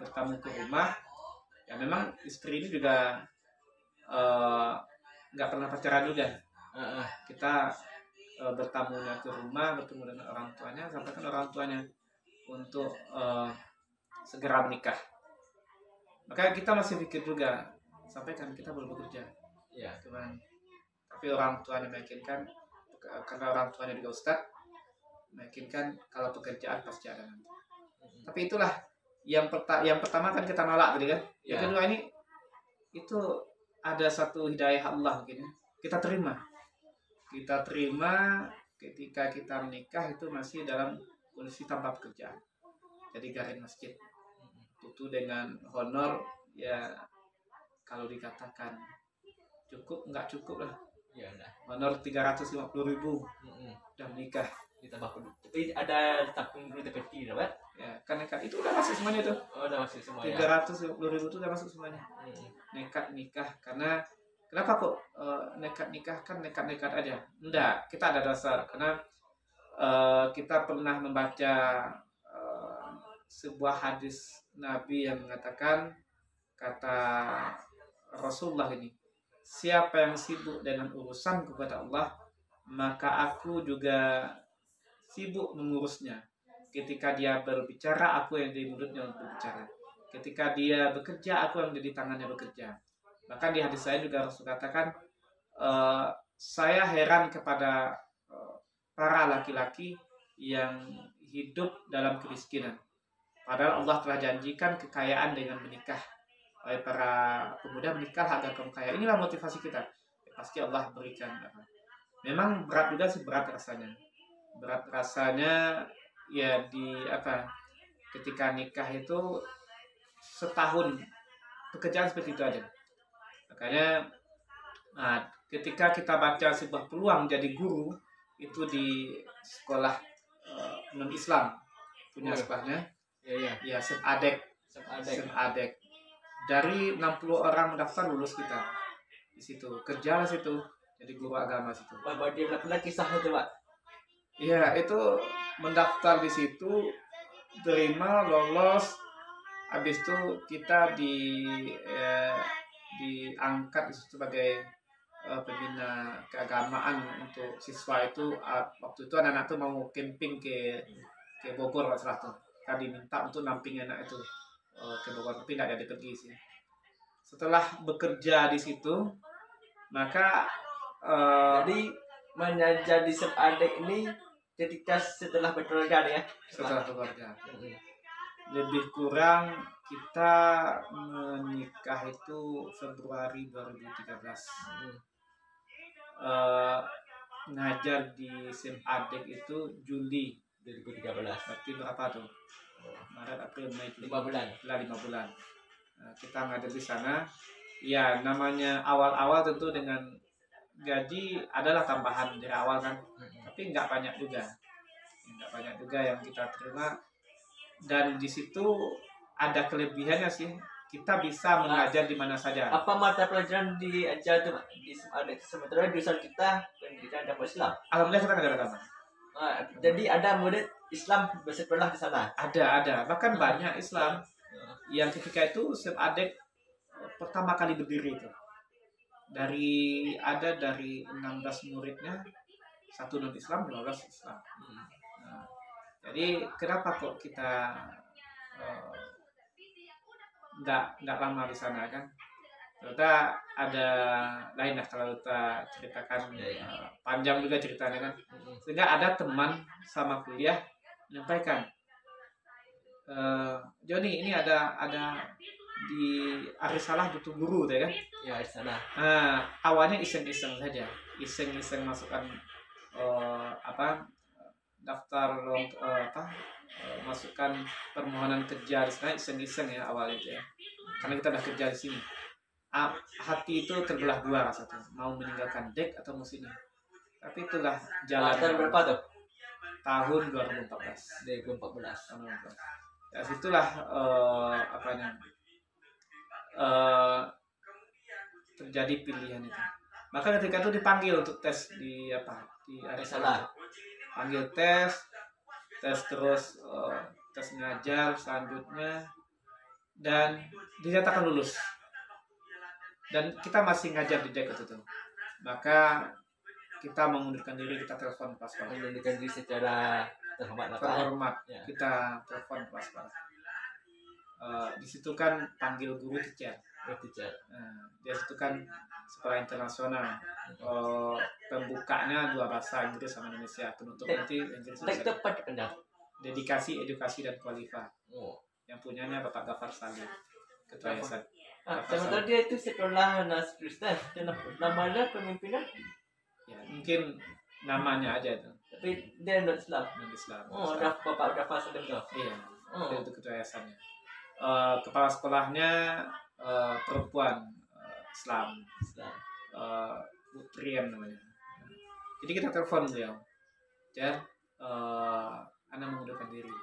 bertamu ke rumah. Ya memang istri ini juga nggak pernah pacaran juga. Kita bertamunya ke rumah, bertemu dengan orang tuanya, sampaikan orang tuanya untuk segera menikah. Maka kita masih pikir juga, sampaikan kita belum bekerja. Ya. Tapi orang tuanya meyakinkan, karena orang tuanya juga ustadz, meyakinkan kalau pekerjaan pasti ada nanti. Tapi itulah yang pertama kan kita nolak tadi kan. Yang kedua ini itu ada satu hidayah Allah mungkin. Kita terima ketika kita menikah itu masih dalam kondisi tanpa pekerjaan. Jadi garing masjid. Itu dengan honor ya, kalau dikatakan cukup nggak cukup lah. Ya, nah. Honor 350.000 udah menikah. Ditambah tapi ada tabung rezeki, Pak. Ya, kan nekat itu udah masuk semuanya tuh. Oh, udah masuk semua ya. 350.000 itu udah masuk semuanya. Nekat nikah, karena kenapa kok nekat nikah, kan nekat aja? Enggak, kita ada dasar karena kita pernah membaca sebuah hadis Nabi yang mengatakan, kata Rasulullah ini, siapa yang sibuk dengan urusan kepada Allah, maka aku juga sibuk mengurusnya. Ketika dia berbicara, aku yang di mulutnya untuk berbicara. Ketika dia bekerja, aku yang di tangannya bekerja. Bahkan di hadis saya juga Rasul katakan, saya heran kepada para laki-laki yang hidup dalam kemiskinan. Padahal Allah telah janjikan kekayaan dengan menikah. Oleh para pemuda, menikah agar kamu kaya. Inilah motivasi kita. Pasti Allah berikan. Memang berat juga sih, berat rasanya ya ketika nikah itu setahun pekerjaan seperti itu aja. Makanya ketika kita baca sebuah peluang jadi guru itu di sekolah non Islam punya sekolahnya, ya SEM Adek. Dari 60 orang mendaftar, lulus kita di situ, kerja lah situ, jadi guru agama situ. Wah, berarti pernah kisah itu, Pak. Iya, itu mendaftar di situ, terima, lolos, habis itu kita diangkat sebagai pembina keagamaan untuk siswa itu. Waktu itu anak-anak tuh mau camping ke Bogor, Pak Salah tuh. Kan diminta untuk namping anak itu ke Bogor, tapi nggak ada pergi sih. Setelah bekerja di situ, maka jadi menjadi sepadek ini ketika setelah bekerja ya. Setelah bekerja. Lebih kurang kita menikah itu Februari 2013. Ngajar di SEM Adek itu Juli 2013. Berarti berapa tuh? Maret, April, Mei, 5 bulan. 5 bulan. Kita ngajar di sana. Ya, namanya awal-awal tentu dengan gaji adalah tambahan dari awal kan, tapi nggak banyak juga yang kita terima. Dan di situ ada kelebihannya sih, kita bisa mengajar di mana saja. Apa mata pelajaran diajar tuh di sementara jurusan kita pendidikan agama Islam? Alhamdulillah kita nggak ada agama. Jadi ada murid Islam bersekolah di sana. Ada bahkan banyak Islam yang ketika itu Sep Adek pertama kali berdiri itu. Dari 16 muridnya, satu non Islam, 15 Islam. Nah, jadi kenapa kok kita nggak lama di sana kan? Kita ada lain lah kalau kita ceritakan, panjang juga ceritanya kan. Sehingga ada teman sama kuliah menyampaikan, Joni ini ada di Arisalah butuh guru deh kan? Ya Arisalah. Nah, awalnya iseng-iseng saja, masukkan daftar masukkan permohonan kerja di sana, iseng-iseng ya awalnya itu ya, karena kita udah kerja di sini. Hati itu terbelah dua rasanya, mau meninggalkan dek atau mau sini. Tapi itulah jalan. Tahun berapa tuh? Tahun 2014. 2014. Ya situlah terjadi pilihan itu. Maka ketika itu dipanggil untuk tes di Arisalah. Panggil tes terus tes ngajar selanjutnya, dan dinyatakan lulus. Dan kita masih ngajar di dek itu tuh. Maka kita mengundurkan diri, kita telepon pas mengundurkan diri secara terhormat. Ya. Kita telepon pas di situ kan panggil guru teacher. Di situ kan sekolah internasional. Pembukanya 2 bahasa, Inggris sama Indonesia. Penutup nanti Inggris. Dedikasi, edukasi dan kualifa. Yang punyanya Bapak Gafar Salim, Ketua Yayasan. Sementara dia itu sekolah Nas Kristen, namanya pemimpinnya? Ya, mungkin namanya aja itu. Tapi dia non Islam. Bapak Gafar Salim tuh. Iya. Itu Ketua Yayasannya. Kepala sekolahnya perempuan Islam. Putrian namanya. Jadi kita telepon beliau. Anda mengundurkan diri.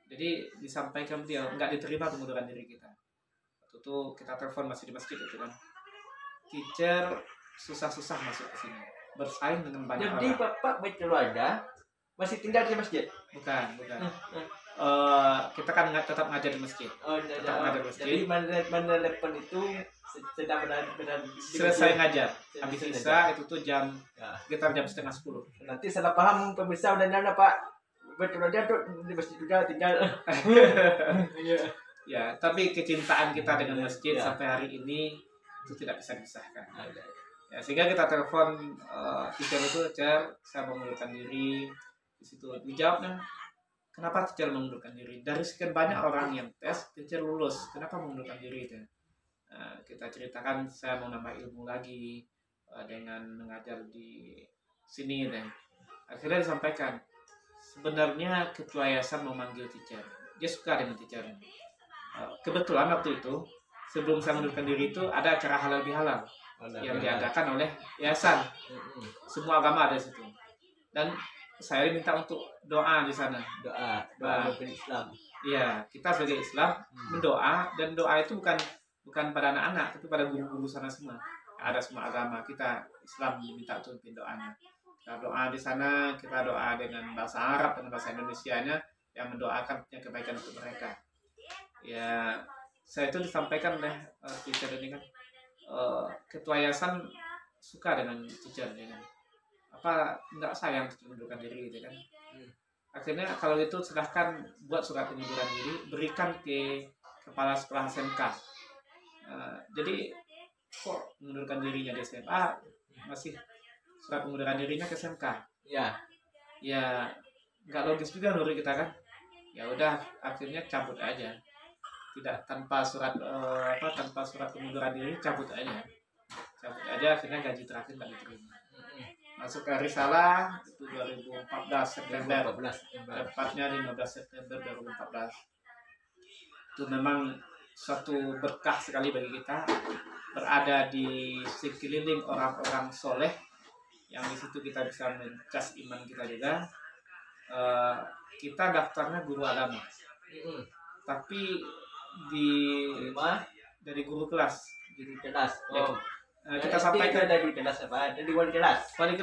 Jadi disampaikan beliau nggak diterima pengunduran diri kita. Waktu itu kita telepon masih di masjid itu kan. Teacher susah-susah masuk ke sini, bersaing dengan banyak orang. Jadi Bapak berkeluarga masih tinggal di masjid? Bukan. Kita kan tetap ngajar di masjid. Tetap ngajar di masjid. Jadi menelepon itu sedang selesai ngajar. Habis Isya itu tuh sekitar jam 9:30. Nanti salah paham pemirsa udah nyana Pak. Berkeluarga tuh di masjid juga tinggal. Ya, tapi kecintaan kita dengan masjid sampai hari ini itu tidak bisa dipisahkan. Ya, sehingga kita telepon teacher itu, saya mengundurkan diri. Di situ dijawabnya, kenapa teacher mengundurkan diri? Dari sekian banyak orang yang tes, teacher lulus. Kenapa mengundurkan diri itu? Kita ceritakan saya mau nambah ilmu lagi dengan mengajar di sini deh. Akhirnya disampaikan, sebenarnya ketua yayasan memanggil teacher. Dia suka dengan teacher. Kebetulan waktu itu sebelum saya mengundurkan diri itu ada acara halal bihalal yang diadakan oleh yayasan. Semua agama ada di situ. Dan saya diminta untuk doa di sana. Doa Islam. Iya, kita sebagai Islam mendoa, dan doa itu bukan pada anak-anak, tapi pada guru-guru sana semua. Ada semua agama, kita Islam diminta untuk pimpin doanya. Kita doa di sana, kita doa dengan bahasa Arab dan bahasa Indonesianya yang mendoakan kebaikan untuk mereka. Ya, saya itu disampaikan oleh teacher ini kan, ketua yayasan suka dengan teacher ya kan. Apa enggak sayang mengundurkan diri gitu kan. Akhirnya kalau itu silahkan buat surat pengunduran diri, berikan ke kepala sekolah SMK. Jadi kok mengundurkan dirinya di SMA, masih surat pengunduran dirinya ke SMK. Ya nggak logis juga menurut kita kan. Ya udah, akhirnya cabut aja. Tidak tanpa surat pengunduran diri, cabut aja. Akhirnya gaji terakhir nggak diterima. Masuk ke Arisalah itu 2014 September. Tepatnya 15 September 2014. Itu memang suatu berkah sekali bagi kita berada di sekeliling orang-orang soleh yang di situ kita bisa mencas iman kita juga. Kita daftarnya guru agama, tapi di Lima dari guru kelas. di kelas. Ya, Oh. kita sampaikan dari kelas apa? Dari wali kelas. wali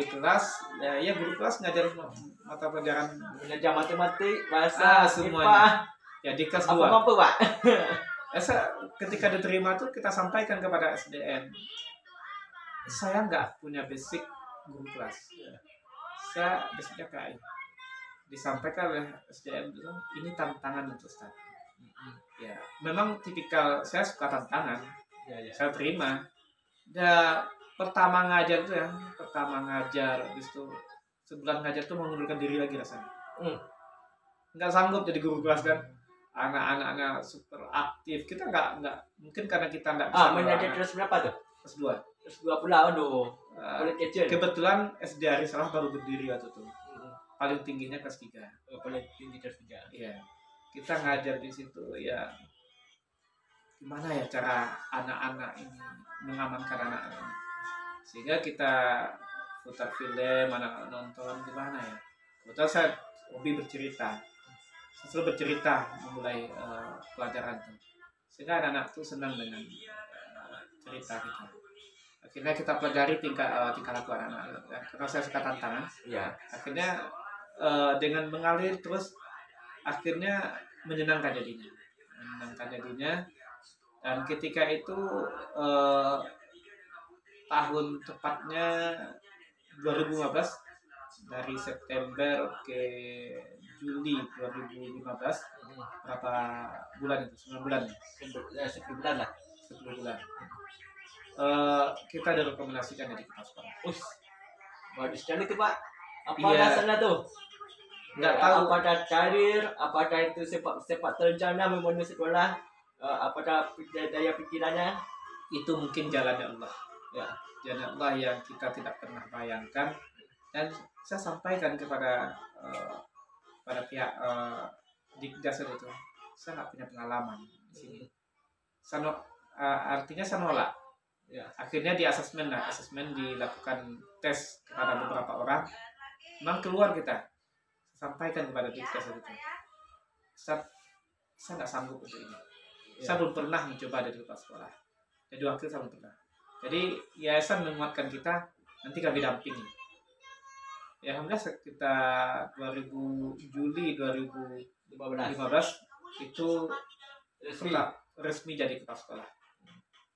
kelas ya guru kelas ngajar mata pelajaran Belajar matematik, bahasa, semuanya. Ya di kelas 2. Apa Pak? Ketika diterima tuh kita sampaikan kepada SDM, saya nggak punya basic guru kelas, saya basicnya KI. Disampaikan oleh SDM bilang ini tantangan untuk Ustaz. Ya memang tipikal saya suka tantangan, saya terima. Dan pertama ngajar tuh habis itu sebulan ngajar tuh mengundurkan diri lagi rasanya. Nggak sanggup jadi guru kelas kan. Anak-anaknya super aktif, kita nggak mungkin karena kita nggak bisa. Mengajar kelas berapa tuh? Kelas 2. Kelas 2 pula, aduh. Boleh kecil. Kebetulan SD Arisalah baru berdiri waktu itu. Paling tingginya kelas 3. Paling tinggi kelas 3. Iya. Kita ngajar di situ ya. Gimana ya cara anak-anak ini mengamankan anak-anak ini. Sehingga kita putar film, anak-anak nonton gimana ya. Kebetulan saya hobi bercerita. Saya selalu bercerita memulai pelajaran itu. Sehingga anak-anak tuh senang dengan cerita kita. Akhirnya kita pelajari tingkah laku anak-anak. Karena saya suka tantangan. Iya. Akhirnya dengan mengalir terus akhirnya menyenangkan jadinya. Dan ketika itu tahun tepatnya 2015, dari September ke Juli 2015, berapa bulan itu? 9 bulan ya? 10 bulan lah. 10 bulan. Kita direkomendasikan dari kepala sekolah. Bagus sekali tuh Pak. Apa Iya. dasarnya tuh? Nggak tahu. Apakah karir, apakah itu sepak terencana memenuhi sekolah, apakah daya pikirannya? Itu mungkin jalannya Allah. Ya. Jalan Allah yang kita tidak pernah bayangkan. Dan saya sampaikan kepada pihak Dikdas itu, saya nggak punya pengalaman di sini. Artinya saya nolak. Ya. Akhirnya di asesmen dilakukan tes kepada beberapa orang. Memang keluar kita. Sampaikan kepada Dikdas itu. Saya nggak sanggup untuk ini. Ya. Saya belum pernah mencoba dari kepala sekolah. Jadi wakil saya belum pernah. Jadi yayasan menguatkan kita, nanti kami dampingi. Ya alhamdulillah sekitar Juli 2015 itu resmi jadi kepala sekolah.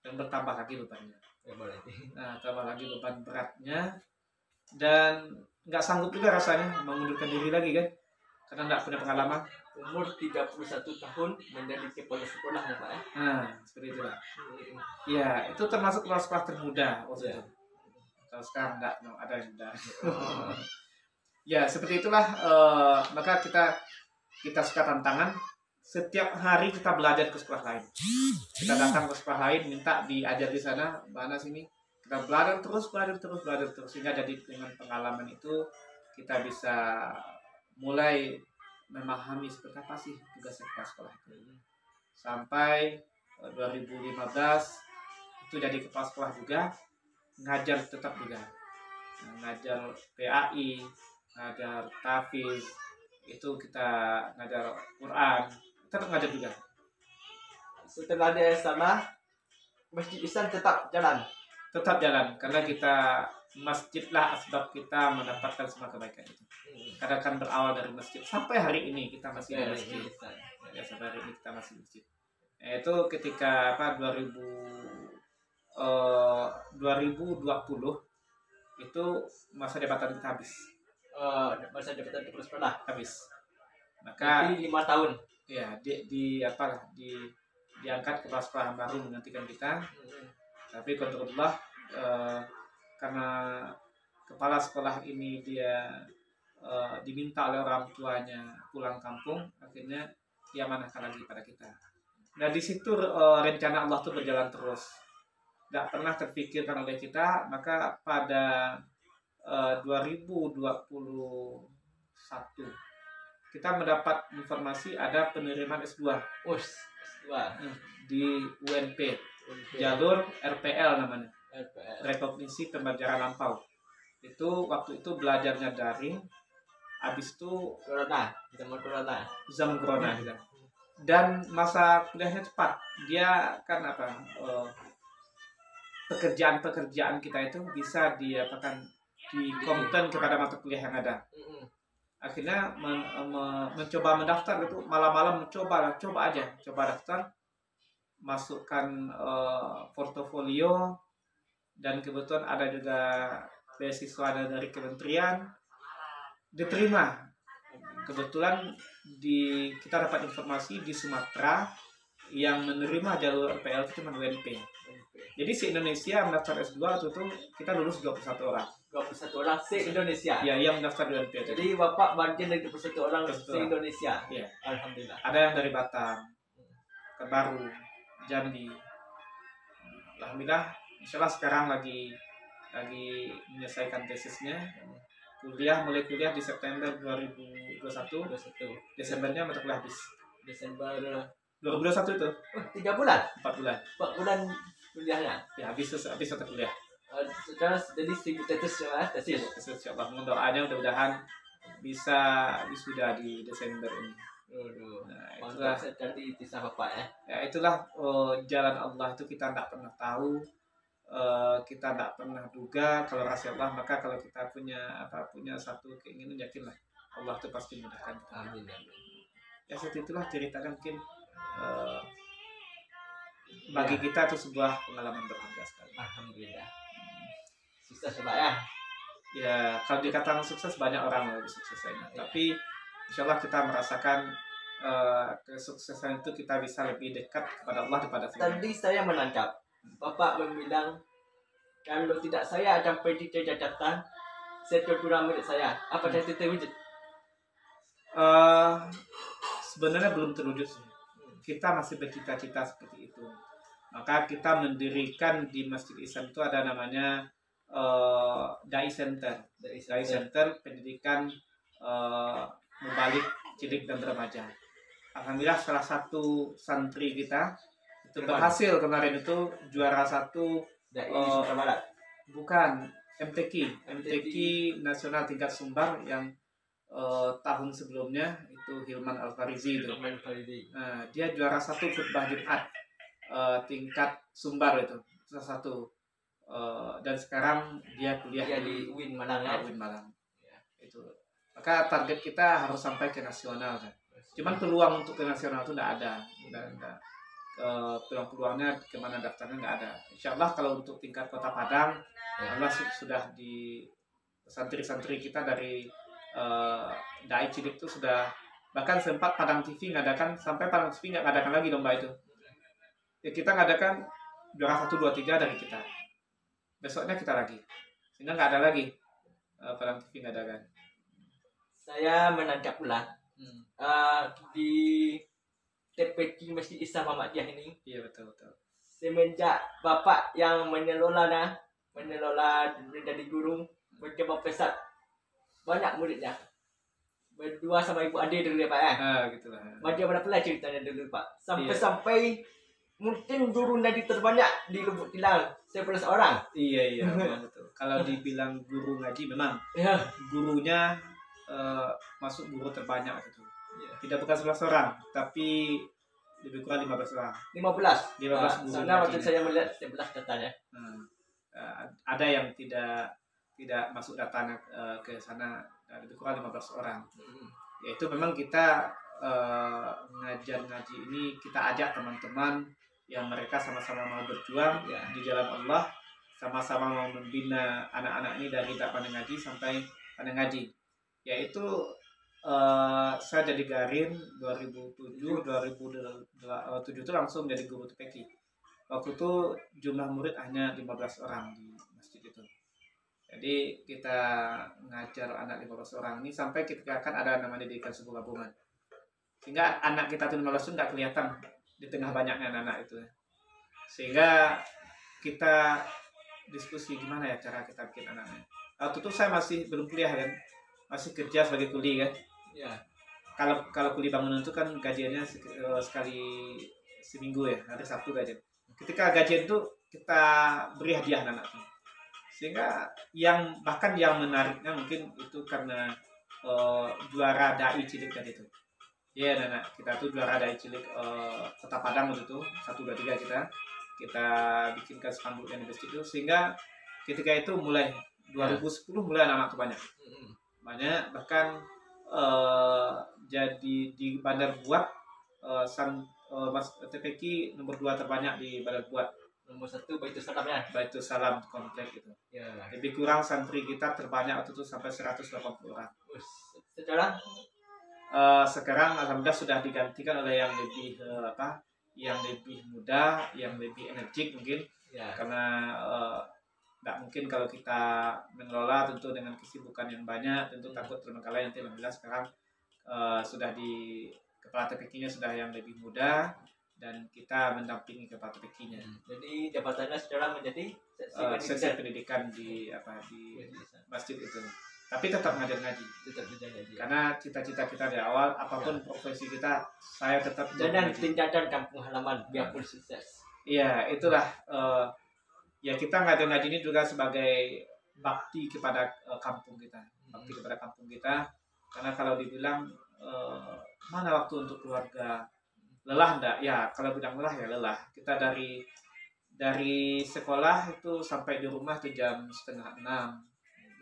Dan bertambah lagi bebannya. Ya, boleh. Nah, tambah lagi beban beratnya. Dan nggak sanggup juga rasanya mengundurkan diri lagi kan. Karena nggak punya pengalaman. Umur 31 tahun menjadi kepala sekolah ya Pak ya? Nah, seperti itu lah. Ya, itu termasuk kepala sekolah termuda waktu itu. Kalau sekarang nggak ada yang muda. Ya, seperti itulah. Maka kita suka tantangan. Setiap hari kita belajar ke sekolah lain. Kita datang ke sekolah lain, minta diajar di sana, mana sini. Kita belajar terus. Sehingga jadi dengan pengalaman itu kita bisa mulai memahami seperti apa sih tugas kepala sekolah itu. Sampai 2015 itu jadi kepala sekolah juga, ngajar tetap juga. Ngajar PAI, ngajar Tafiz, itu kita ngajar Quran, tetap ngajar juga. Setelah dia sama, Masjid Ihsan tetap jalan. Tetap jalan, karena kita masjidlah asbab kita mendapatkan semua kebaikan itu. Karena kan berawal dari masjid sampai hari ini kita masih di masjid. Ya, sampai hari ini kita masih di masjid. Itu ketika 2020 itu masa jabatan kita habis. Masa jabatan kepala sekolah Habis. Maka jadi 5 tahun. Ya, diangkat kepala sekolah baru menggantikan kita. Tapi qadarullah karena kepala sekolah ini dia diminta oleh orang tuanya pulang kampung, akhirnya dia manahkan lagi pada kita. Nah di situ rencana Allah tuh berjalan terus, nggak pernah terpikirkan oleh kita. Maka pada 2021 kita mendapat informasi ada penerimaan S2 Wah, di UNP, jalur RPL namanya, LPR. rekognisi pembelajaran lampau. Itu waktu itu belajarnya daring, habis itu Zaman corona. zaman corona gitu. Dan masa kuliahnya cepat. Dia kan pekerjaan-pekerjaan kita itu bisa dikonten kepada mata kuliah yang ada. Akhirnya mencoba mendaftar itu malam-malam coba daftar, masukkan portofolio, dan kebetulan ada juga beasiswa dari kementerian, diterima. Kebetulan kita dapat informasi di Sumatera yang menerima jalur RPL itu cuma UNP. Jadi se-Indonesia mendaftar S2 itu tuh kita lulus 21 orang. 21 orang se-Indonesia. Ya, yang mendaftar di UNP. Jadi Bapak bagian dari 21 orang 21 se-Indonesia. Iya. Alhamdulillah. Ada yang dari Batam, Kebaru, Jambi. Alhamdulillah, insyaallah sekarang lagi menyelesaikan tesisnya. Mulai kuliah di September 2021. Desembernya mata kuliah habis. Desember 2021 itu 3 bulan. 4 bulan. 4 bulan kuliahnya. Ya, habis mata kuliah. Sekarang jadi 1000 tesis ya, tesis. Insyaallah, doanya mudah-mudahan bisa wisuda di Desember ini. Nah, itulah jadi kisah Bapak ya. Ya, itulah jalan Allah itu kita tidak pernah tahu, kita tidak pernah duga. Kalau rahasia Allah, maka kalau kita punya satu keinginan, yakinlah Allah itu pasti mudahkan kita. Amin. Ya, seperti itulah ceritanya, mungkin bagi kita itu sebuah pengalaman berharga sekali. Alhamdulillah. Sukses Pak ya. Ya, kalau dikatakan sukses, banyak orang yang lebih sukses lainnya. Tapi insya Allah kita merasakan kesuksesan itu kita bisa lebih dekat kepada Allah daripada Tadi saya menangkap Bapak bilang kalau tidak saya ada PDT Jakarta, saya curang milik saya. Apa itu terwujud? Sebenarnya belum terwujud. Kita masih bercita-cita seperti itu. Maka kita mendirikan di Masjid Ihsan itu ada namanya Dai Center. Dai Center pendidikan mubalik, cilik dan remaja. Alhamdulillah salah satu santri kita itu berhasil kemarin itu juara 1 Dai Sumatera Barat. Bukan, MTQ nasional tingkat Sumbar yang tahun sebelumnya itu Hilman Al-Farizi itu. Nah, dia juara 1 khutbah Jumat tingkat Sumbar itu salah satu. Dan sekarang dia kuliah di UIN Malang ya. UIN Malang. Ya, itu. Maka target kita harus sampai ke nasional kan. Cuman peluang untuk ke nasional itu tidak ada. Peluang-peluangnya kemana daftarnya nggak ada. Insya Allah kalau untuk tingkat Kota Padang, Allah sudah di santri-santri kita dari Dai Cilik itu sudah, bahkan sempat Padang TV ngadakan, sampai Padang TV nggak ngadakan lagi lomba itu. Ya, kita ngadakan juara 1, 2, 3 dari kita. Besoknya kita lagi, sehingga nggak ada lagi Padang TV ngadakan. Saya menangkap pula di TPQ Masjid Ihsan Muhammadiyah ini. Iya, betul. Semenjak Bapak yang mengelola dari guru mencoba pesat banyak muridnya. Berdua sama Ibu Ade dulu ya Pak ya. Gitulah. Macam mana pula ceritanya dulu Pak? Sampai mungkin guru nadi terbanyak di Lubuk Tilang 11 orang. Iya, betul. Kalau dibilang guru ngaji memang gurunya masuk guru terbanyak itu. Tidak bukan 11 orang, tapi lebih kurang 15 orang. 15 guru. Sana waktu saya melihat 11 datanya. Ada yang tidak masuk datanya ke sana, lebih kurang 15 orang. Yaitu memang kita ngaji ini kita ajak teman-teman yang mereka sama-sama mau berjuang di jalan Allah, sama-sama mau membina anak-anak ini dari tak pandai ngaji sampai pandai ngaji. Yaitu saya jadi garin 2007 itu langsung jadi guru TPQ. Waktu itu jumlah murid hanya 15 orang di masjid itu. Jadi kita ngajar anak 15 orang ini sampai kita akan ada namanya didikan subuh gabungan. Sehingga anak kita tuh 15 itu nggak kelihatan di tengah banyaknya anak itu. Sehingga kita diskusi gimana ya cara kita bikin anaknya. Waktu itu saya masih belum kuliah kan, masih kerja sebagai kuli kan. Ya. kalau kuli bangunan itu kan gajiannya sekali seminggu ya, hari Sabtu gajian. Ketika gajian itu kita beri hadiah anak tuh. Sehingga bahkan yang menariknya mungkin itu karena juara dai cilik tadi itu. Iya, anak kita tuh juara dai cilik Kota Padang waktu itu 1 2 3 kita bikinkan spanduk yang di masjid itu, sehingga ketika itu mulai 2010 mulai anak-anak tuh banyak, bahkan jadi di Bandar Buat Mas TPQ nomor 2 terbanyak di Bandar Buat. Nomor 1 Baitul Salam ya. Baitul Salam komplek itu. Ya. Lebih kurang santri kita terbanyak waktu itu sampai 180 orang. Sekarang alhamdulillah sudah digantikan oleh yang lebih yang lebih muda, yang lebih energik mungkin. Ya. Karena nggak mungkin kalau kita mengelola tentu dengan kesibukan yang banyak, tentu takut terbengkalai nanti. Alhamdulillah sekarang sudah di kepala TPQ-nya sudah yang lebih muda dan kita mendampingi kepala TPQ-nya. Jadi jabatannya sekarang menjadi seksi pendidikan di masjid itu. Tapi tetap ngaji. Karena cita-cita kita di awal apapun profesi kita, saya tetap dan tingkatkan kampung halaman biarpun sukses. Iya, itulah ya kita ngaji ini juga sebagai bakti kepada kampung kita. Bakti kepada kampung kita. Karena kalau dibilang mana waktu untuk keluarga, lelah enggak? Ya, kalau bilang lelah ya lelah. Kita dari sekolah itu sampai di rumah tuh jam 5:30.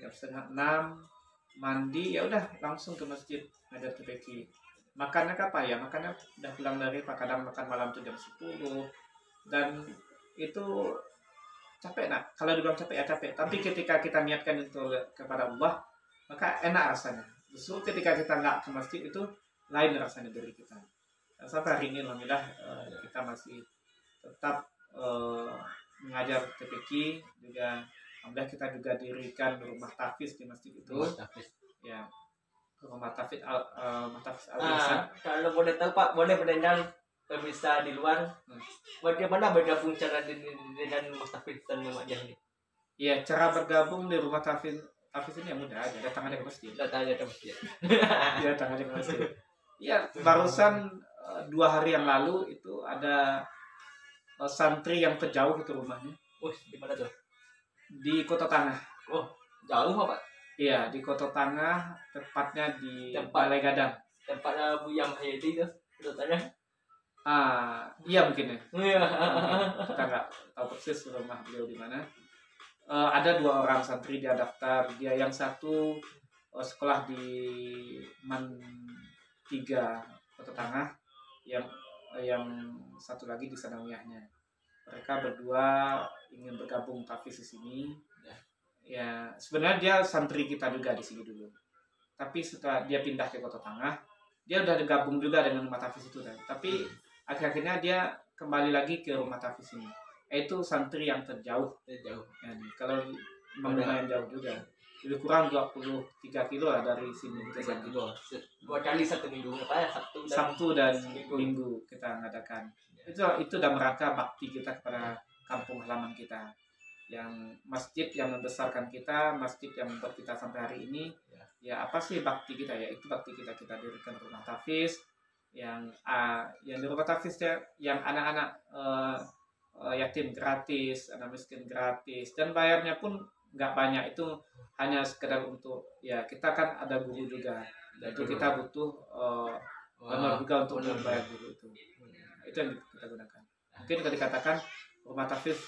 Jam 5:30 mandi, ya udah langsung ke masjid ngajar TPQ. Makannya apa ya? Makannya udah pulang dari kadang makan malam tuh jam 10. Dan itu capek nak. Kalau dibilang capek ya capek. Tapi ketika kita niatkan itu kepada Allah, maka enak rasanya. Justru ketika kita nggak ke masjid itu lain rasanya dari kita. Dan sampai hari ini alhamdulillah kita masih tetap mengajar TPQ juga. Alhamdulillah kita juga dirikan rumah tahfiz di masjid itu. Ya, rumah tahfiz Al-Ihsan. Kalau boleh tahu Pak, boleh mendengar pemirsa di luar bagaimana bergabung cara dengan rumah tahfiz dan Muhammadiyah ini? Iya, cara bergabung di rumah tahfiz ini ya mudah aja, datang aja ke masjid. Datang aja ke masjid. Datang aja ke masjid. Iya, barusan 2 hari yang lalu itu ada santri yang terjauh itu rumahnya. Di mana tuh? Di Kota Tangah. Oh, jauh Pak? Iya, di Kota Tangah, tepatnya di Balai Gadang. Tempatnya Bu Yang Hayati itu, Kota Tangah. Iya mungkin ya. Iya. Kita nggak tahu persis rumah beliau di mana. Ada 2 orang santri dia daftar. Dia yang satu sekolah di Man 3 Kota Tangah, yang satu lagi di Sanawiyahnya. Mereka berdua ingin bergabung tahfiz di sini. Ya, sebenarnya dia santri kita juga di sini dulu. Tapi setelah dia pindah ke Kota Tangah, dia udah gabung juga dengan rumah tahfiz itu kan. Tapi akhirnya dia kembali lagi ke rumah tahfiz ini. Itu santri yang terjauh. Ya, kalau lumayan jauh juga. Lebih kurang 23 kilo lah dari sini. 3 kilo. 2 kali 1 minggu apa ya? Sabtu dan Minggu kita ngadakan. Itu udah merangka bakti kita kepada kampung halaman kita. Yang masjid yang membesarkan kita, masjid yang membuat kita sampai hari ini. Ya apa sih bakti kita ya? Itu bakti kita dirikan rumah tahfiz yang di rumah tahfiz ya, yang anak-anak yatim gratis, anak miskin gratis, dan bayarnya pun nggak banyak. Itu hanya sekedar untuk ya kita kan ada guru juga, itu kita butuh honor juga untuk membayar guru itu. Itu yang kita gunakan. Mungkin kalau dikatakan rumah tahfiz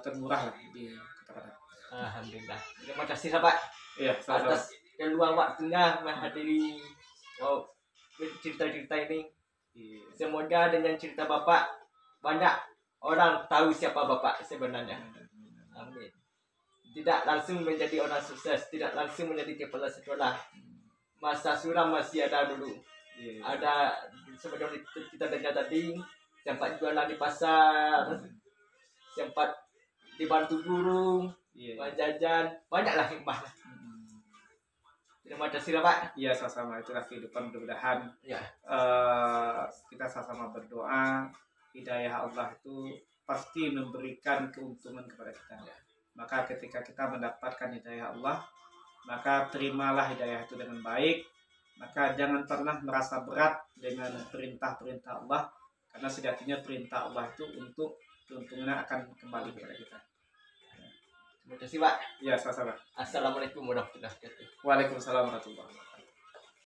termurah lah di Kota Padang. Alhamdulillah. Terima kasih Pak. Iya, atas luang waktunya menghadiri cerita-cerita ini. Semoga dengan cerita Bapak banyak orang tahu siapa Bapak sebenarnya. Amin. Tidak langsung menjadi orang sukses, tidak langsung menjadi kepala sekolah. Masa suram masih ada dulu. Ada sebenarnya kita dengar tadi, sempat jualan di pasar, sempat dibantu guru, jajan, banyaklah hikmah. Terima kasih Pak. Iya, sama-sama, itulah kehidupan. Mudah-mudahan kita sama-sama berdoa, hidayah Allah itu pasti memberikan keuntungan kepada kita. Maka ketika kita mendapatkan hidayah Allah, maka terimalah hidayah itu dengan baik, Maka jangan pernah merasa berat dengan perintah-perintah Allah, karena sejatinya perintah Allah itu untuk keuntungannya akan kembali kepada kita. Terima kasih Pak. Ya, sama-sama. Assalamualaikum warahmatullahi wabarakatuh. Waalaikumsalam warahmatullahi wabarakatuh.